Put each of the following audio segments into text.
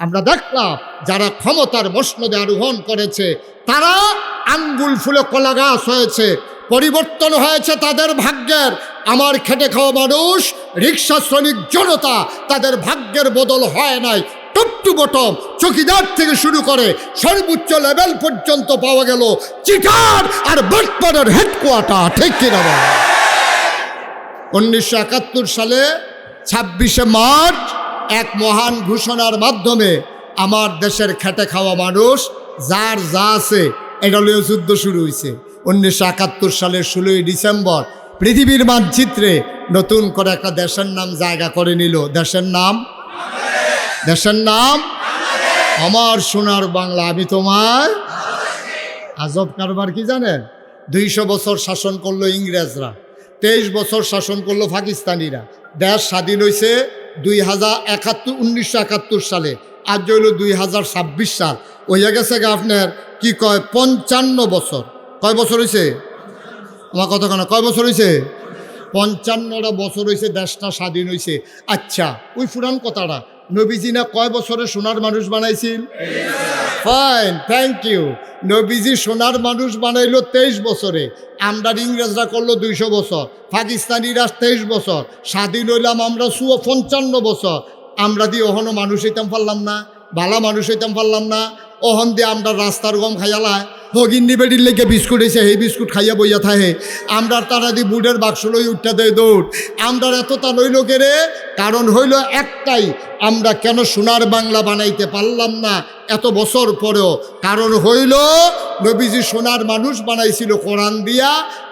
আমরা দেখলাম যারা ক্ষমতার মসনদে আরোহণ করেছে তারা আঙ্গুল ফুলে কলা গাছ হয়েছে, পরিবর্তন হয়েছে তাদের ভাগ্যের। আমার খেটে খাওয়া মানুষ, রিক্সা শ্রমিক জনতা, তাদের ভাগ্যের বদল হয় নাই। টপ টু বটম, চকিদার থেকে শুরু করে সর্বোচ্চ লেভেল পর্যন্ত পাওয়া গেল চিটার আর বটপাড়ার হেডকোয়ার্টার। ঠিক কিনা বল? 1971 সালে 26শে মার্চ এক মহান ঘোষণার মাধ্যমে আমার দেশের খেটে খাওয়া মানুষ যার যা আছে এটা নিয়ে যুদ্ধ শুরু হয়েছে। 1971 সালের 16ই ডিসেম্বর পৃথিবীর মানচিত্রে নতুন করে একটা দেশের নাম জায়গা করে নিল। দেশের নাম আমার সোনার বাংলা। আমি তোমার আজব কারবার কি জানেন? 200 বছর শাসন করলো ইংরেজরা, 23 বছর শাসন করলো পাকিস্তানিরা। দেশ স্বাধীন হয়েছে 1971 সালে। আজ হইল 2026 সাল, হইয়া গেছে আপনার কি কয় 55 বছর। কয় বছর হয়েছে? আমার কতক্ষণ কয় বছর হয়েছে? 55টা বছর হয়েছে দেশটা স্বাধীন হয়েছে। আচ্ছা, ওই পুরান কথাটা নবীজি না কয় বছরে সোনার মানুষ বানাইছিল? Fine, thank you. নবীজি সোনার মানুষ বানাইলো 23 বছরে। আমরা ইংরেজরা করলো 200 বছর, পাকিস্তানিরা 23 বছর, স্বাধীন হইলাম আমরা 55 বছর। আমরা দিয়ে অহনো মানুষ হইতাম পারলাম না, ভালা মানুষ হইতাম পারলাম না। অহন দিয়ে আমরা রাস্তার গম খাইয়ালায় হগিন্নি বেডির লেগে বিস্কুট এসে সেই বিস্কুট খাইয়া বইয়া থাকে। আমরা তারা দিয়ে বুটের বাক্স লই উঠতে দেয় দৌড়। আমরা এত তা লইল কেরে? কারণ হইল একটাই, আমরা কেন সোনার বাংলা বানাইতে পারলাম না এত বছর পরেও? কারণ হইল নবীজি সোনার মানুষ বানাইছিল কোরআন দিয়া,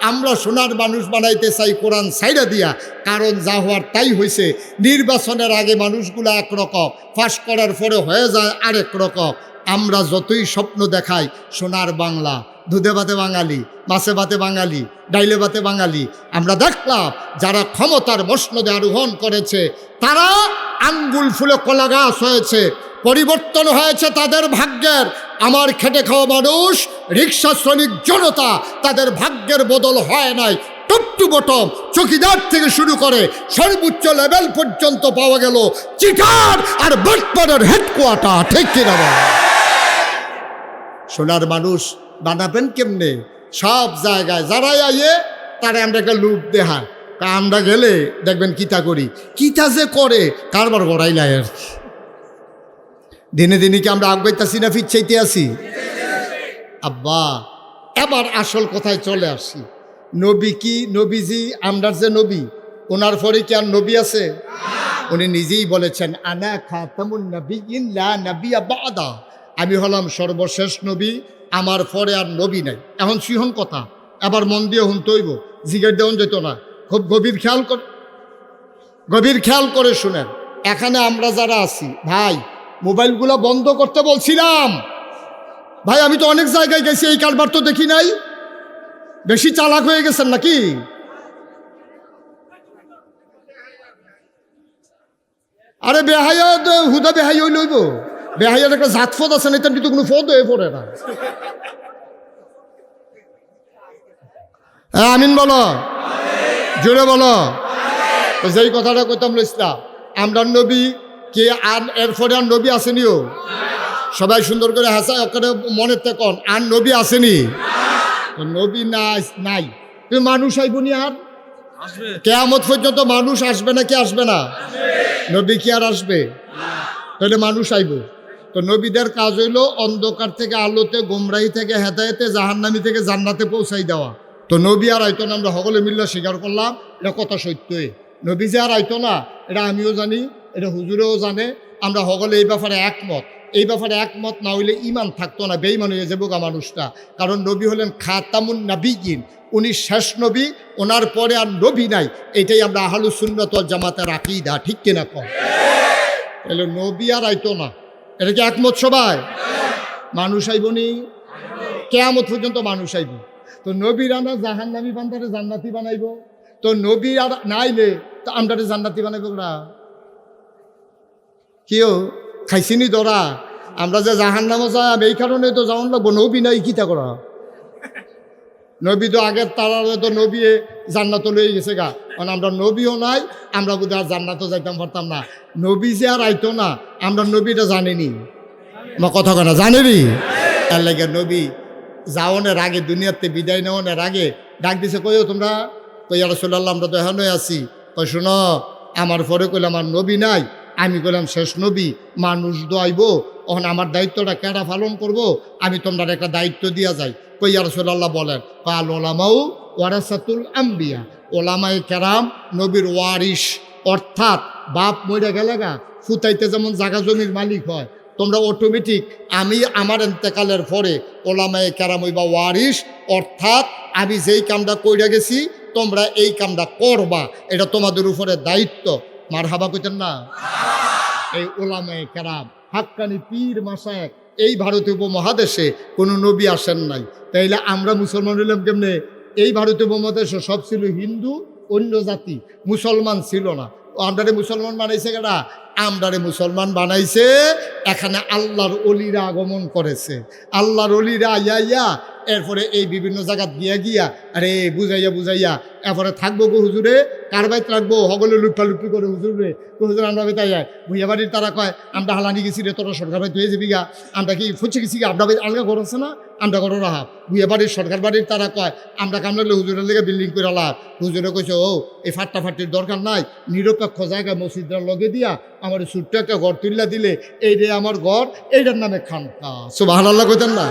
আমরা সোনার মানুষ বানাইতে চাই কোরআন সাইডা দিয়া। কারণ যা হওয়ার তাই হয়েছে। নির্বাচনের আগে মানুষগুলো একরকম, পাশ করার পরে হয়ে যায় আরেক রকম। আমরা যতই স্বপ্ন দেখাই সোনার বাংলা, দুধে ভাতে বাঙালি, মাছে ভাতে বাঙালি, ডাইলে ভাতে বাঙালি, আমরা দেখলাম যারা ক্ষমতার মসনদে আরোহণ করেছে তারা আঙ্গুল ফুলে কলা গাছ হয়েছে, পরিবর্তন হয়েছে তাদের ভাগ্যের। আমার খেটে খাওয়া মানুষ, রিক্সা শ্রমিক জনতা, তাদের ভাগ্যের বদল হয় নাই। টপ টু বটম, চকিদার থেকে শুরু করে সর্বোচ্চ লেভেল পর্যন্ত পাওয়া গেল চিটার আর বটপাড়ার হেডকোয়ার্টার। ঠিক কিনা বল? সোনার মানুষ বানাবেন কেমনে? সব জায়গায় যারাই আইয়ে তারা আমরা একটা লুপ দেখায়। আমরা গেলে দেখবেন কিতা করি, কিতা যে করে কারবার গড়াইলাই আর কি। দিনে দিনে কি আমরা আগাইতেছি না ফিরচাইতে আসি? আব্বা, এবার আসল কথায় চলে আসি। নবী কি? নবীজি আমরার যে নবী, ওনার পরে কি আর নবী আছে? উনি নিজেই বলেছেন আনা খাতামুন নবিয়্যিন লা নবিয়্যা বাদা। আমি হলাম সর্বশেষ নবী, আমার পরে আর নবী নাই। এখন সিহন কথা, এবার মন দিয়ে শুনতে হইব, জিগের দেওয়ান যেত না। খুব গভীর খেয়াল করে শুনেন। এখানে আমরা যারা আছি ভাই, মোবাইলগুলো বন্ধ করতে বলছিলাম ভাই। আমি তো অনেক জায়গায় গেছি, এই কারবার তো দেখি নাই। বেশি চালাক হয়ে গেছেন নাকি? আরে বেহাইয়া হুদা বেহাই হই লইব। বেহাইয়ার একটা জাত ফদ আছে না, কিন্তু কোনো ফদ হয়ে পড়ে না। হ্যাঁ আমিন বলো, জোরে বলো। যেই কথাটা কইতাম লইছিলাম, আমরা নবী কে আর এরপরে আর নবী আসেনিও? সবাই সুন্দর করে হাসা ওখানে মনে তেকন আর নবী আসেনি? নবী নাই, তুমি মানুষ আইব নি? আর কেয়ামত পর্যন্ত মানুষ আসবে না? কি আসবে না? নবী কি আর আসবে? তাহলে মানুষ আইব। তো নবীদের কাজ হইল অন্ধকার থেকে আলোতে, গোমরাহি থেকে হেদায়েতে, জাহান্নামী থেকে জান্নাতে পৌঁছাই দেওয়া। তো নবী আর আইতো না, আমরা সকলে মিল্লা স্বীকার করলাম, এটা কথা সত্যই। নবী যে আর আইতো না এটা আমিও জানি, এটা হুজুরেও জানে। আমরা সকলে এই ব্যাপারে একমত। এই ব্যাপারে একমত না হইলে ইমান থাকতো না, বেঈমান হয়ে যাবো গা মানুষটা। কারণ নবী হলেন খাতামুন নবিয়্যিন, উনি শেষ নবী, ওনার পরে আর নবী নাই। এটাই আমরা আহলুস সুন্নাত ওয়াল জামাতের আকীদা। ঠিক কিনা কম? তাহলে নবী আর আইতো না, এটা কি একমত সবাই? মানুষ আইবনি, কিয়ামত পর্যন্ত মানুষ আইব। তো নবীর আনা জাহান্নামী বান্দারে জান্নাতি বানাইব। তো নবী আর নাইলে তো আমরা জান্নাতি বানাইব না। কেউ খাইছিনি ধরা? আমরা যে জাহান্নামে যাই এই কারণে তো যাওয়ান লাগবো। নবী নাই কিতা করা? নবী তো আগের তারারে তো নবী জান্নাত লয়ে গেছে গা। কারণ আমরা নবীও নাই, আমরা বোধহয় আর জান্নাতও যাইতাম পারতাম না। নবী যে আর আইতো না, আমরা নবীটা জানিনি। আমার কথা কেনা জানেনি? তার লাগে নবী যাওয়ানের আগে, দুনিয়াতে বিদায় নেওয়ানের আগে ডাক দিছে, কইও তোমরা? কই ইয়া রাসূলুল্লাহ, আমরা তো এখনই আছি। কই শোনো, আমার পরে কইলাম আমার নবী নাই, আমি কইলাম শেষ নবী, মানুষ দোয়াইব, তখন আমার দায়িত্বটা কেডা পালন করব? আমি তোমরা একটা দায়িত্ব দিয়া যাই। কই ইয়া রাসূলুল্লাহ বলেন, কাল ওলামাউ ওয়ারাসাতুল আম্বিয়া, ওলামায়ে কেরাম নবীর ওয়ারিস, অর্থাৎ বাপ মরে গেলে গা ফুতাইতে যেমন জাগা জমির মালিক হয়, তোমরা অটোমেটিক আমি আমার এন্তেকালের পরে ওলামায়ে কেরাম হইবা ওয়ারিস, অর্থাৎ আমি যেই কামটা কইরা গেছি তোমরা এই কামটা করবা, এটা তোমাদের উপরে দায়িত্ব। মারহাবা কইতেন না? এই ওলামায়ে কেরাম হাক্কানি পীর মাশায়েখ এই ভারতীয় উপমহাদেশে কোনো নবী আসেন নাই, তাইলে আমরা মুসলমান হইলাম কেমনে? এই ভারতীয় উপমহাদেশে সব ছিল হিন্দু, অন্য জাতি, মুসলমান ছিল না। আমরারে মুসলমান বানাইছে কেডা? আমরারে মুসলমান বানাইছে এখানে আল্লাহর অলিরা আগমন করেছে। আল্লাহর অলিরা ইয়া এরপরে এই বিভিন্ন জায়গা গিয়া আরে বুঝাইয়া এরপরে থাকবো গো হুজুরে, কার বাইত রাখবো, হগলে লুটপালুপি করে হুজুরে, হুজুর আমরা বেতাই যায় ভুইয়া বাড়ির, তারা কয় আমরা হালানি গেছি রে, তোরা সরকার বাড়ি হয়ে যাবি গা, আমরা কি ফুচে গেছি গা, আমরা আলগা ঘর আছে না, আমরা ঘর রাহা। ভুইয়া বাড়ির সরকার বাড়ির তারা কয় আমরা কামড়ালে হুজুরের লেগে বিল্ডিং করে লাভ। হুজুরে কইছে, ও এই ফাট্টাফাটির দরকার নাই, নিরপেক্ষ জায়গায় মসজিদরা লগে দিয়া আমার ছোট্ট একটা ঘর তুললা দিলে, এই রে আমার ঘর, এইটার নামে খানকা। সুবহানাল্লাহ কইতেন না?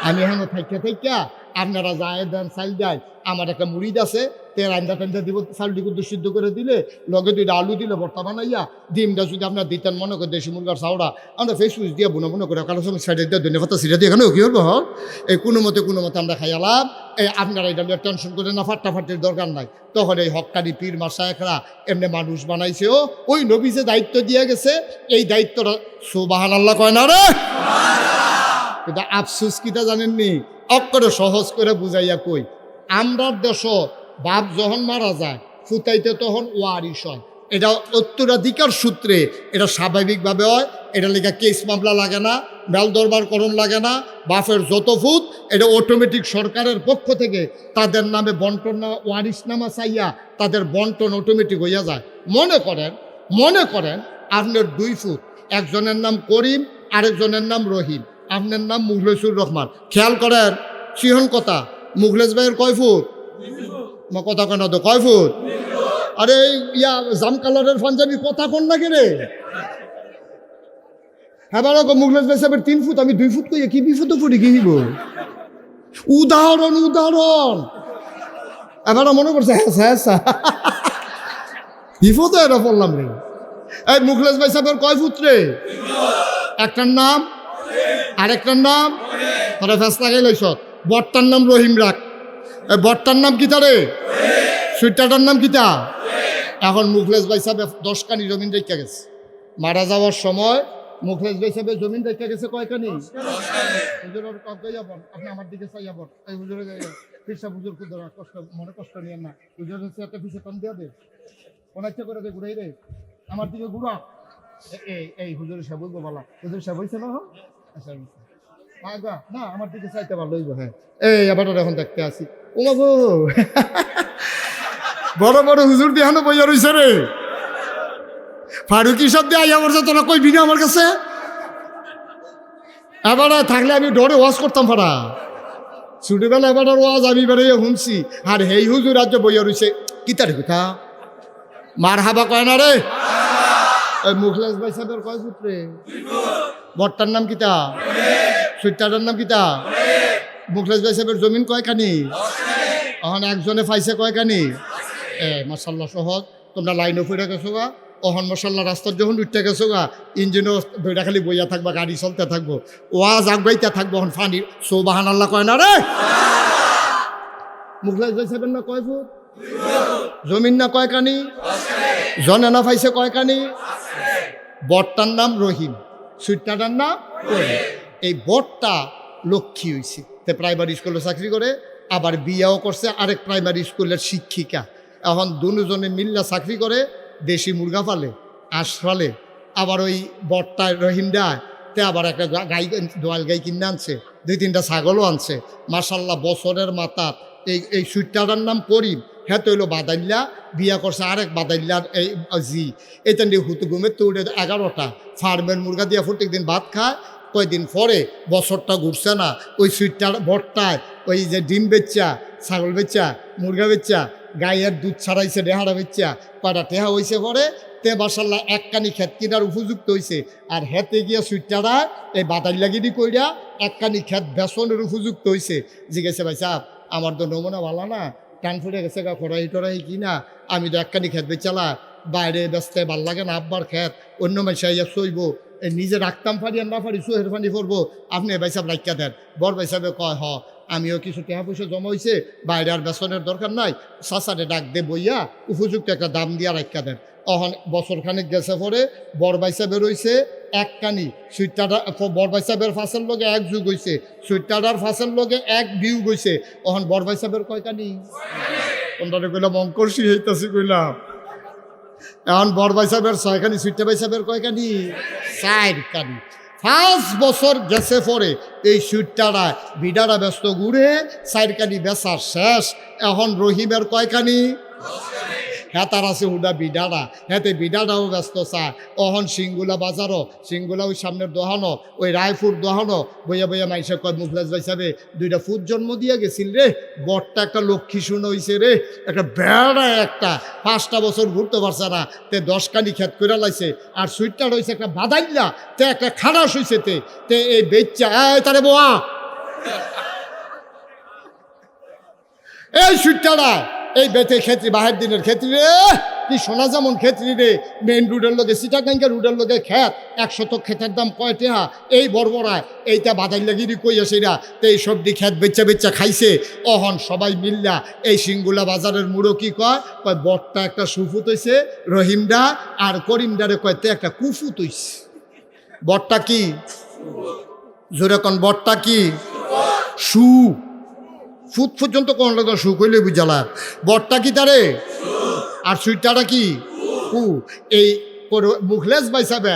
আমি এখানে থাইকা আপনারা যায় দেন চাল দেয়, আমার একটা মুড়িদ আছে, তেল আন্দা টান্দা দিব, চালটি কিন্তু সিদ্ধ করে দিলে লগে দুইটা আলু দিলে ভর্তা বানাইয়া, ডিমটা যদি আপনার দিতেন মনে করে দেশি মুরগার চাউড়া, আমরা ফেসবুক দিয়ে বুনো করে কালো সময় সাইডে দিয়ে ধন্যবাদ সিটা দিয়ে এখানে কী করবো এই কোনো মতে আমরা খাইয়ালাম। এই আপনারা এটা নিয়ে টেনশন করে না, ফাট্টাফাটির দরকার নাই। তখন এই হক্কানি পীর মাশায়েখরা এমনি মানুষ বানাইছে, ওই নবী যে দায়িত্ব দিয়ে গেছে এই দায়িত্বটা সুবহানাল্লাহ কয় না রে? কিন্তু আফসুস কিটা জানেননি? অক্ষরে সহজ করে বুঝাইয়া কই, আমরার দেশ বাপ যখন মারা যায় ফুতাইতে তখন ওয়ারিশ হয়, এটা উত্তরাধিকার সূত্রে, এটা স্বাভাবিকভাবে হয়। এটা লেখা কেস মামলা লাগে না, বেল দরবার করণ লাগে না, বাপের যত ফুত এটা অটোমেটিক সরকারের পক্ষ থেকে তাদের নামে বন্টন না, ওয়ারিশ নামা চাইয়া তাদের বন্টন অটোমেটিক হইয়া যায়। মনে করেন আপনার 2 ফুট, একজনের নাম করিম, আরেকজনের নাম রহিম, আপনার নাম মুখলেসুর রহমান। খেয়াল করেন সিহন কথা, মুখলেস ভাইয়ের কয় ফুট? কথা কেন তো কয় ফুট? আরে ইয়া জাম কালারের পাঞ্জাবি কথা কন না কেরে? হ্যাঁ বারো মুখলেস ভাই সাহেবের 3 ফুট, আমি 2 ফুট কই কি বিফুট ফুটি কি হইব? উদাহরণ এবার মনে করছে হ্যাঁ বিফুট এটা বললাম রে। এই মুখলেস ভাই সাহেবের কয় ফুট রে? একটার নাম আরেকটার নাম তোরা ফেস লাগাই লইছ। বটটার নাম রহিম রাখ, বটটার নাম কিতা রে? সুইটারটার নাম কিতা? এখন মুখলেস ভাই সাহেব 10 কানি জমিন রেখা গেছে, মারা যাওয়ার সময় মুখলেস ভাই সাহেবের জমিন রেখা গেছে কয়খানি? হুজুরের আপনি আমার দিকে চাইয়াবন, এই হুজুরে হুজুর কষ্ট মনে কষ্ট নিয়েন না, হুজুরের একটা পিছে কম দিয়া দে, অনেকটা করে দে ঘুরাই রে আমার দিকে ঘুরা। এই হুজুরের সাহেব বলবো বলা, হুজুর সাহেব হয়েছে না? আচ্ছা না আমার দিকে চাইতে ভালো হইব। হ্যাঁ এই আবার এখন দেখতে আসি, ও বাবু বড় বড় হুজুর দেহানো বইয়া রইছে রে। ফারুকি সব দিয়ে আইয়া বলছে তোরা কই বিনা আমার কাছে, এবার থাকলে আমি ডরে ওয়াজ করতাম ফারা ছোটবেলা, এবার ওয়াজ আমি বেড়ে শুনছি। আর হেই হুজুর আজ বইয়া রইছে কিতারে কথা মার হাবা কয় না রে। ওই মুখলেস ভাই সাহেবের কয় ফুট রে? বটটার নাম কিতা? সুইটারটার নাম কিতা? মুখলেস ভাই সাহেবের জমিন কয়খানি? এখন একজনে পাইছে কয়খানি? মাশাল্লাহ সহজ, তোমরা লাইনও ফিরে গেছো গা, অহন মশাল্লা রাস্তার যখন উঠতে গেছো গা, ইঞ্জিনও ধৈরা খালি বইয়া থাকবা, গাড়ি চলতে থাকবো, ওয়াজ আগাইতে থাকবো। এখন ফানি সুবহানাল্লাহ কয় না রে? মুখলেস ভাই সাহেবের না কয় ফুট? জমিন না কয়খানি? জনে না পাইছে কয়খানি? বটটার নাম রহিম, সুইটারটার নাম রহিম। এই বটটা লক্ষ্মী হয়েছে, তে প্রাইমারি স্কুলে চাকরি করে, আবার বিয়াও করছে আরেক প্রাইমারি স্কুলের শিক্ষিকা। এখন দুজনে মিল্লা চাকরি করে, দেশি মুরগা পালে, হাঁস পালে, আবার ওই বটটা রহিমটা তে আবার একটা গাই, দোয়াল গাই কিনে আনছে, 2-3টা ছাগলও আনছে। মাশাল্লাহ বছরের মাথা এই সুইটারটার নাম করিম, হ্যাঁ তো হইলো বাদাইল্লা, বিয়া করছে আরেক বাদাইল্লার এই জি এটা নিয়ে হুতু ঘুমের তো উঠে 11টা ফার্মের মুরগা দিয়া প্রত্যেকদিন ভাত খায়। কয়দিন পরে বছরটা ঘুরছে না, ওই সুইটটার ভরটায় ওই যে ডিম বেচ্চা, ছাগল বেচ্চা, মুরগা বেচ্চা, গায়ের দুধ ছাড়াইছে, ডেহারা বেচ্চা, কয়টা টেহা হয়েছে পরে তে মাসাল্লাহ একখানি ক্ষেত কিনার উপযুক্ত হয়েছে। আর হেতে গিয়া সুইটারা এই বাদাইল্লাগিরি কইরা একখানি ক্ষেত বেসনের উপযুক্ত হয়েছে। জিজ্ঞেসে ভাই সাহেব আমার তো নমুনা ভালো না, টান ফুটে গেছে গা খড়াই টড়াই কি না, আমি তো একখানি ক্ষেত বেচালা বাইরে ব্যস্তে ভাল লাগে না, আব্বার ক্ষেত অন্য মাইসাইয়া সইব, নিজে রাখতাম পারি আর না পারি সোহের পানি পড়বো, আপনি ভাই সাহেব রাখা দেন। বড় ভাই সাহেবে কয় হ আমিও কিছু টাকা পয়সা জমা হয়েছে, বাইরে আর বেসনের দরকার নাই, চাচারে ডাক দে বইয়া উপযুক্ত একটা দাম দিয়া রাখা দেন। অহন বছরখানেক গেছে পরে বড় ভাই সাহেবের হয়েছে একখানি সুইটারটা, বড় ভাই সাহেবের ফাঁসের লগে এক যুগ হয়েছে, সুইটারটার ফাঁসের লগে এক ভিউ গইছে। অহন বড় ভাই সাহেবের কয়খানি কোনটারে কইলাম অঙ্কর্ষি হইতাছি কইলাম। এখন বড় ভাই সাহেবের 6খানি, সুইটা ভাই সাহেবের কয়খানি 4খানি। 5 বছর গেছে পরে এই সুইটারা বিডারা ব্যস্ত ঘুরে 4খানি বেচা শেষ। এখন রহিমের কয়খানি, হ্যাঁ তার আছে হুডা বিডারা, হ্যাঁ বিডারাও ব্যস্ত চায়। অহন সিঙ্গুলা বাজারও, সিঙ্গুলা ওই সামনের দোহানো, ওই রায়পুর দোহানো বইয়া বইয়া মাইসে কয় মুখলেস ভাই সাহেবে 2টা ফুট জন্ম দিয়া গেছিল রে, বরটা একটা লক্ষ্মী শুনে হয়েছে রে, একটা বেড়া একটা 5টা বছর ঘুরতে পারছে না, তে 10খানি খেত করে লাইছে। আর সুইটটা রয়েছে একটা বাদাইল্লা, তে একটা খারাস হয়েছে, তে এই বেচ্চা তারে বোয়া এই সুইটটা এই বেতে ক্ষেত্রে বাহের দিনের ক্ষেত্রে রে কি সোনা যেমন ক্ষেত্রে রে, মেন রোডের লোকে সিটাগাঙ্গা রোডের লোকে খ্যাত 100 ক্ষেতের দাম কয় টেহা, এই বড়বড়ায় এইটা বাদাই লাগিরি কইয়া সেরা তো এই সবজি ক্ষেত বেচ্চা বেচ্চা খাইছে। অহন সবাই মিল্লা এই সিঙ্গুলা বাজারের মুড়ো কি কয়, বটটা একটা সুফুত হইছে রহিমদা, আর করিমদারে কয়তে একটা কুফুত হইছে। বটটা কি জোরে কন, বটটা কি সু ফুট পর্যন্ত কোন লোক সু কইলে বুঝালা, বটটা কি তারে আর সুইটাটা কি কু। এই মুখলেস ভাই সাহেব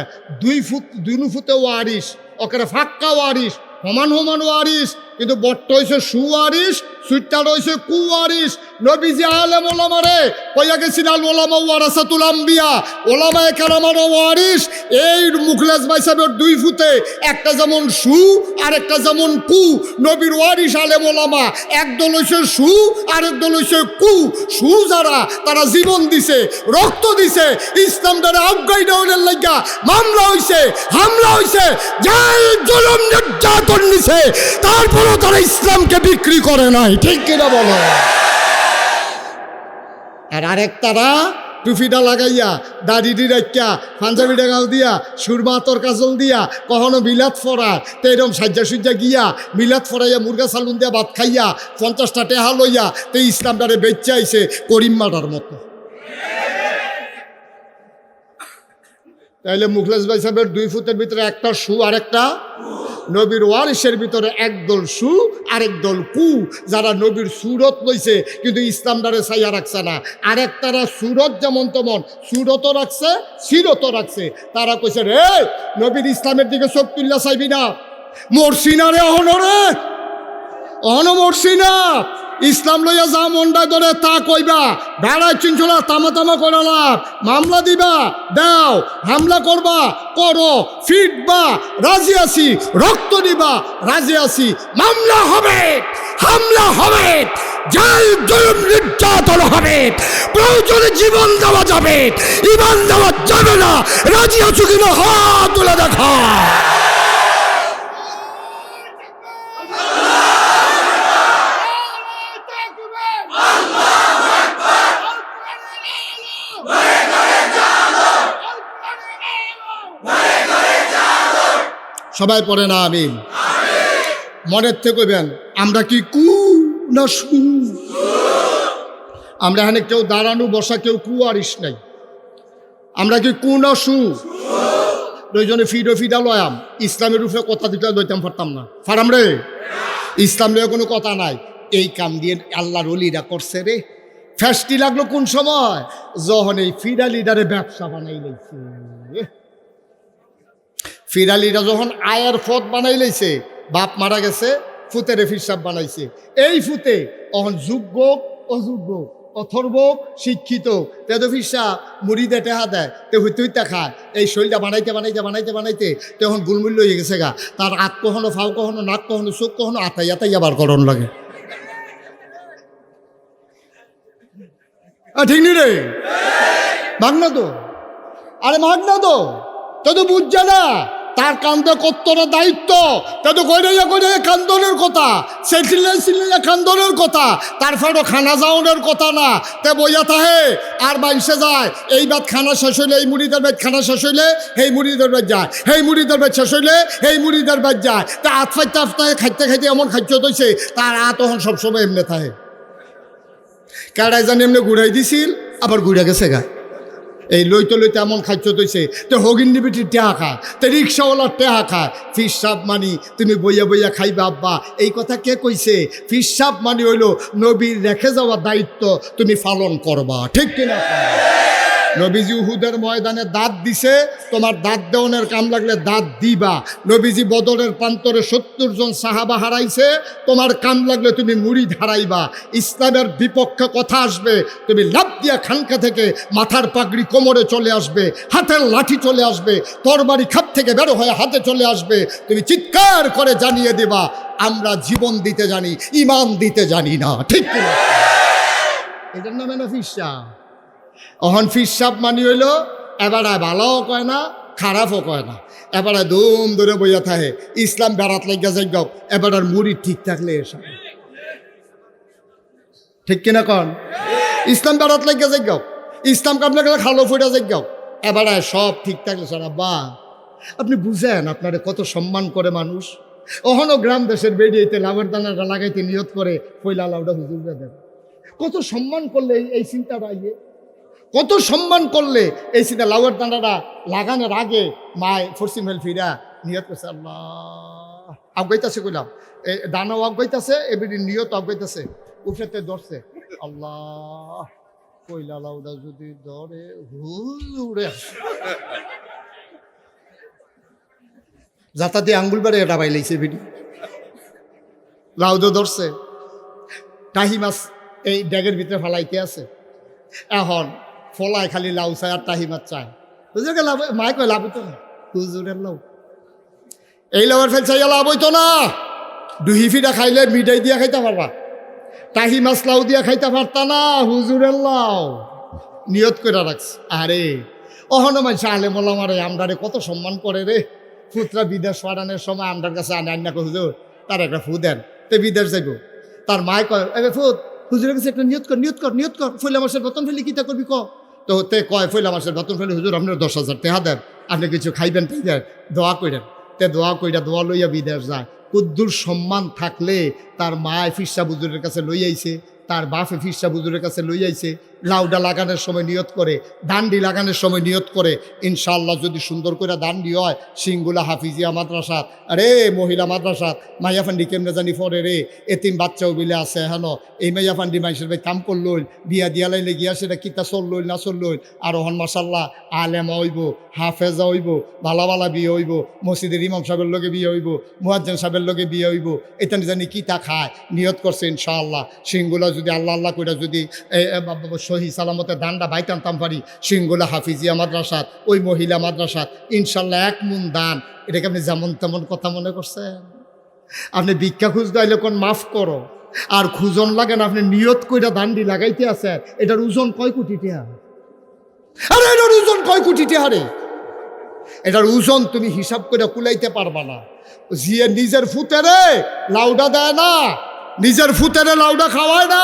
2 ফুটে ওয়ারিস, ওকে ফাক্কা ওয়ারিস, সমান সমান ওয়ারিস, কিন্তু বটটা হয়েছে সুয়ারিস, সুইটার হয়েছে কুয়ারিস। নবীজি আলেম ওলামারে কইয়া গেছিল আল ওলামা ওয়ারাসাতুল আম্বিয়া, ওলামায়ে কেরামের ওয়ারিস। এই মুখলেস ভাই সাহেবের 2 ফুটে একটা যেমন সু আর একটা যেমন কু। নবীর ওয়ারিস আলেম ওলামা একদল হইছে সু আর একদল হইছে কু। সু যারা তারা জীবন দিছে, রক্ত দিছে, ইসলাম দ্বারা আজ্ঞাই দেওয়ার লাগা মামলা হইছে, হামলা হইছে, যাই জুলুম নির্যাতন নিছে, তারপরও তারা ইসলামকে বিক্রি করে নাই, ঠিক কিনা বলো। আর আরেক তারা টুপিটা লাগাইয়া দাড়িটি রাখিয়া পাঞ্জাবিটা গাও দিয়া সুরমা তোর কাজল দিয়া কখনো মিলাদ ফরায়, তো এরকম সাজ্জা সুজ্জা গিয়া মিলাদ ফরাইয়া মুরগা সালুন দিয়া ভাত খাইয়া 50টা টেহা লইয়া তো ইসলামটারে বেচ্চা আইছে করিম মাটার মতো। তাইলে মুখলেস ভাই সাহেবের 2 ফুটের ভিতরে একটা সু আর একটা নবীর ওয়ারিসের ভিতরে একদল সু আরেক দল কু। যারা নবীর সুরত লইছে কিন্তু ইসলামটারে ছাইয়া রাখছে না, আরেক তারা সুরত যেমন তেমন সুরতও রাখছে সিরতও রাখছে। তারা কইছে রে নবীর ইসলামের দিকে চোখ তুল্লা চাইবি না, মরছি না রে অহনরে, অহন মরছি না, ইসলাম লইয়া যা মনটা ধরে তা কইবা, বেড়ায় চিনছলা তামা তামা করে লাভ, মামলা দিবা দাও, হামলা করবা করো, ফিটবা রাজি আছি, রক্ত দিবা রাজি আছি, মামলা হবে, হামলা হবে, জেল জুলুম নির্যাতন হবে, প্রয়োজনে জীবন দেওয়া যাবে, ঈমান দেওয়া যাবে না। রাজি আছো কিনা হাত তুলে দেখা। সবাই পড়ে না আমিন। মনের থেকে কইবেন আমরা কি কু না সু? আমরা এখানে কেউ দাঁড়ানো বসা কেউ কুয়ারিস নাই, আমরা কি কু না সু? প্রয়োজনে ফিডা লয়াম, ইসলামের উপরে কথা দিতে লইতাম পারতাম না, ফারাম রে ইসলাম নিয়ে কোনো কথা নাই। এই কাম দিয়ে আল্লাহর ওলিরা করছে রে। ফ্যাস্টি লাগলো কোন সময়, যখন এই ফিডা লিডারে ব্যবসা বানাই লাইছে। ফিরালিরা যখন আয়ের ফত বানাই লাইছে, বাপ মারা গেছে, ফুতেরে ফিরসাব বানাইছে। এই ফুতে অহন যোগ্য অযোগ্য অথর্ব শিক্ষিত তেতো ফিসা মুড়িদে টেহা দেয় তে হইতে হইতে খায় এই শরীরটা বানাইতে তখন গুলমূল্য হয়ে গেছে গা তার আত কখনো ফাও কখনো নাক কখনো চোখ কখনো আতাইয়া বার করণ লাগে ঠিক নি রে মাগ না তো আরে মাগ না তো তো বুঝছে না তার কান্দে কত্তরা দায়িত্ব তো কইরাইয়া কান্দনের কথা সে চিল্লাইয়া কান্দনের কথা তারপরও খানা যাওয়ানোর কথা না তে বইয়া থাহে আর বাইসে যায় এই বাদ খানা শেষ হইলে এই মুড়িদের বাদ খানা শেষ হইলে এই মুড়িদের বাদ যায় এই মুড়িদের বাদ শেষ হইলে এই মুড়িদের বাদ যায় তা আতফাইতে খাইতে এমন খাদ্য তৈছে তার তখন সবসময় এমনি থাকে কেডাই জানি এমনি ঘুরাই দিছিল আবার ঘুরে গেছে গা এই লইতে এমন খাদ্য তৈছে তো হগিন্নি বিটির টেহা খায় তো রিক্সাওয়ালার টেহা খায় ফিরসাব মানি তুমি বইয়া খাইবে আব্বা এই কথা কে কইছে ফিরসাব মানি হইল নবীর রেখে যাওয়া দায়িত্ব তুমি পালন করবা ঠিক কিনা নবীজি উহুদের ময়দানে দাঁত দিছে তোমার দাঁত দেওয়ানের কাম লাগলে দাঁত দিবা নবীজি বদরের প্রান্তরে 70 জন সাহাবা হারাইছে তোমার কাম লাগলে তুমি মুড়ি হারাইবা ইসলামের বিপক্ষে কথা আসবে তুমি লাফ দিয়া খানকা থেকে মাথার পাগড়ি কোমরে চলে আসবে হাতের লাঠি চলে আসবে তরবারি খাপ থেকে বেরো হয়ে হাতে চলে আসবে তুমি চিৎকার করে জানিয়ে দিবা আমরা জীবন দিতে জানি ইমান দিতে জানি না ঠিক কিনা এটার নামে না ফিসা অহন ফিরসাব মানি হইল এবারে ভালোও কয় না খারাপও কয় না এবারে দুম ধরে বইয়া থাকে ইসলাম বেড়াত লাগিয়া যাই গাও এবার মুড়ি ঠিক থাকলে এসব ঠিক কিনা কন ইসলাম বেড়াত লাগিয়া যাই গাও ইসলাম কাপলে গেলে খালো ফুটা যাই গাও এবারে সব ঠিক থাকলে সারা বা আপনি বুঝেন আপনারে কত সম্মান করে মানুষ অহনও গ্রাম দেশের বেরিয়েতে লাভের দানাটা লাগাইতে নিয়ত করে পয়লা লাউটা হুজুর দেন কত সম্মান করলে এই চিন্তাটা ইয়ে কত সম্মান করলে এই চিন্তা লাউয়ের দানাটা লাগানোর আগে মায় ফরসিম হেল ফিরা নিয়ত করছে আল্লাহ আগাইতেছে কইলাম এই দানাও আগাইতেছে এবারে নিয়ত আগাইতেছে উঠেতে ধরছে আল্লাহ পয়লা লাউটা যদি ধরে হুজুরে যাতা দিয়ে আঙ্গুল বাড়ে এটা বাইলাইছে ভিডি লাউদো ধরছে টাহি মাছ এই ড্যাগের ভিতরে ফালাইতে আছে এখন ফলায় খালি লাউ চায় আর টাহি মাছ চায় হুজুরকে লাভ মায় কয় লাভ হইতো না হুজুরের লাউ এই লাউয়ের ফেল চাইয়া লাভ হইতো না দুহি ফিরা খাইলে মিঠাই দিয়া খাইতে পারবা টাহি মাছ লাউ দিয়া খাইতে পারতা না হুজুরের লাউ নিয়ত করে রাখছে আরে অহনো মানুষ আলে মোলাম আরে আমরারে কত সম্মান করে রে ফুতরা বিদেশ পাঠানোর সময় আমরার কাছে আন্না কো হুজুর তার একটা ফু দেন তে বিদেশ যাইব তার মায় কয় এ ফুত হুজুরের কাছে একটা নিয়ত কর ফইলা মাসের বেতন ফেলে কিতা করবি ক তো তে কয় ফইলা মাসের বেতন ফেলে হুজুর আপনার 10,000 টাকা দেন আপনি কিছু খাইবেন টাইবেন দোয়া কইরেন তে দোয়া লইয়া বিদেশ যায় কুদ্দুর সম্মান থাকলে তার মায় ফিরসা হুজুরের কাছে লই আইছে তার বাপে ফিরসা হুজুরের কাছে লই আইছে লাউডা লাগানোর সময় নিয়ত করে ডান্ডি লাগানোর সময় নিয়ত করে ইনশাআল্লাহ যদি সুন্দর করে ডান্ডি হয় সিংগুলা হাফিজিয়া মাদ্রাসাত আরে মহিলা মাদ্রাসাত মাইয়াফান্ডি কেমনে জানি পরে রে এতিম বাচ্চাও বিলে আছে হেন এই মাইয়াফান্ডি মাইসের ভাই কাম করলইল বিয়া দিয়া লাইলে গিয়া সেটা কিতা চললইল না চললইল আর হন মাশাল্লাহ আলেমা হইব হাফেজা হইব ভালা বিয়ে হইব মসজিদের ইমাম সাহেবের লগে বিয়ে হইব মুয়াজ্জিন সাহেবের লগে বিয়ে হইব এটা জানি কিতা খায় নিয়ত করছে ইনশাআল্লাহ সিংগুলা যদি আল্লাহ করে যদি সহি সালামতে দানটা বাইতাম পারি সিংগুলা হাফিজিয়া মাদ্রাসাত ওই মহিলা মাদ্রাসাত ইনশাল্লাহ 1 মুন দান এটাকে আপনি যেমন তেমন কথা মনে করছেন আপনি ভিক্ষা খুঁজতে আইলে কোন মাফ করো আর খুঁজন লাগে না আপনি নিয়ত কইরা দান্ডি লাগাইতে আছেন এটার ওজন কয় কোটি টাকা আরে এটার ওজন কয় কোটি টাকা রে এটার ওজন তুমি হিসাব করে কুলাইতে পারবা না জিয়ে নিজের ফুতেরে লাউডা দেয় না নিজের ফুতেরে লাউডা খাওয়ায় না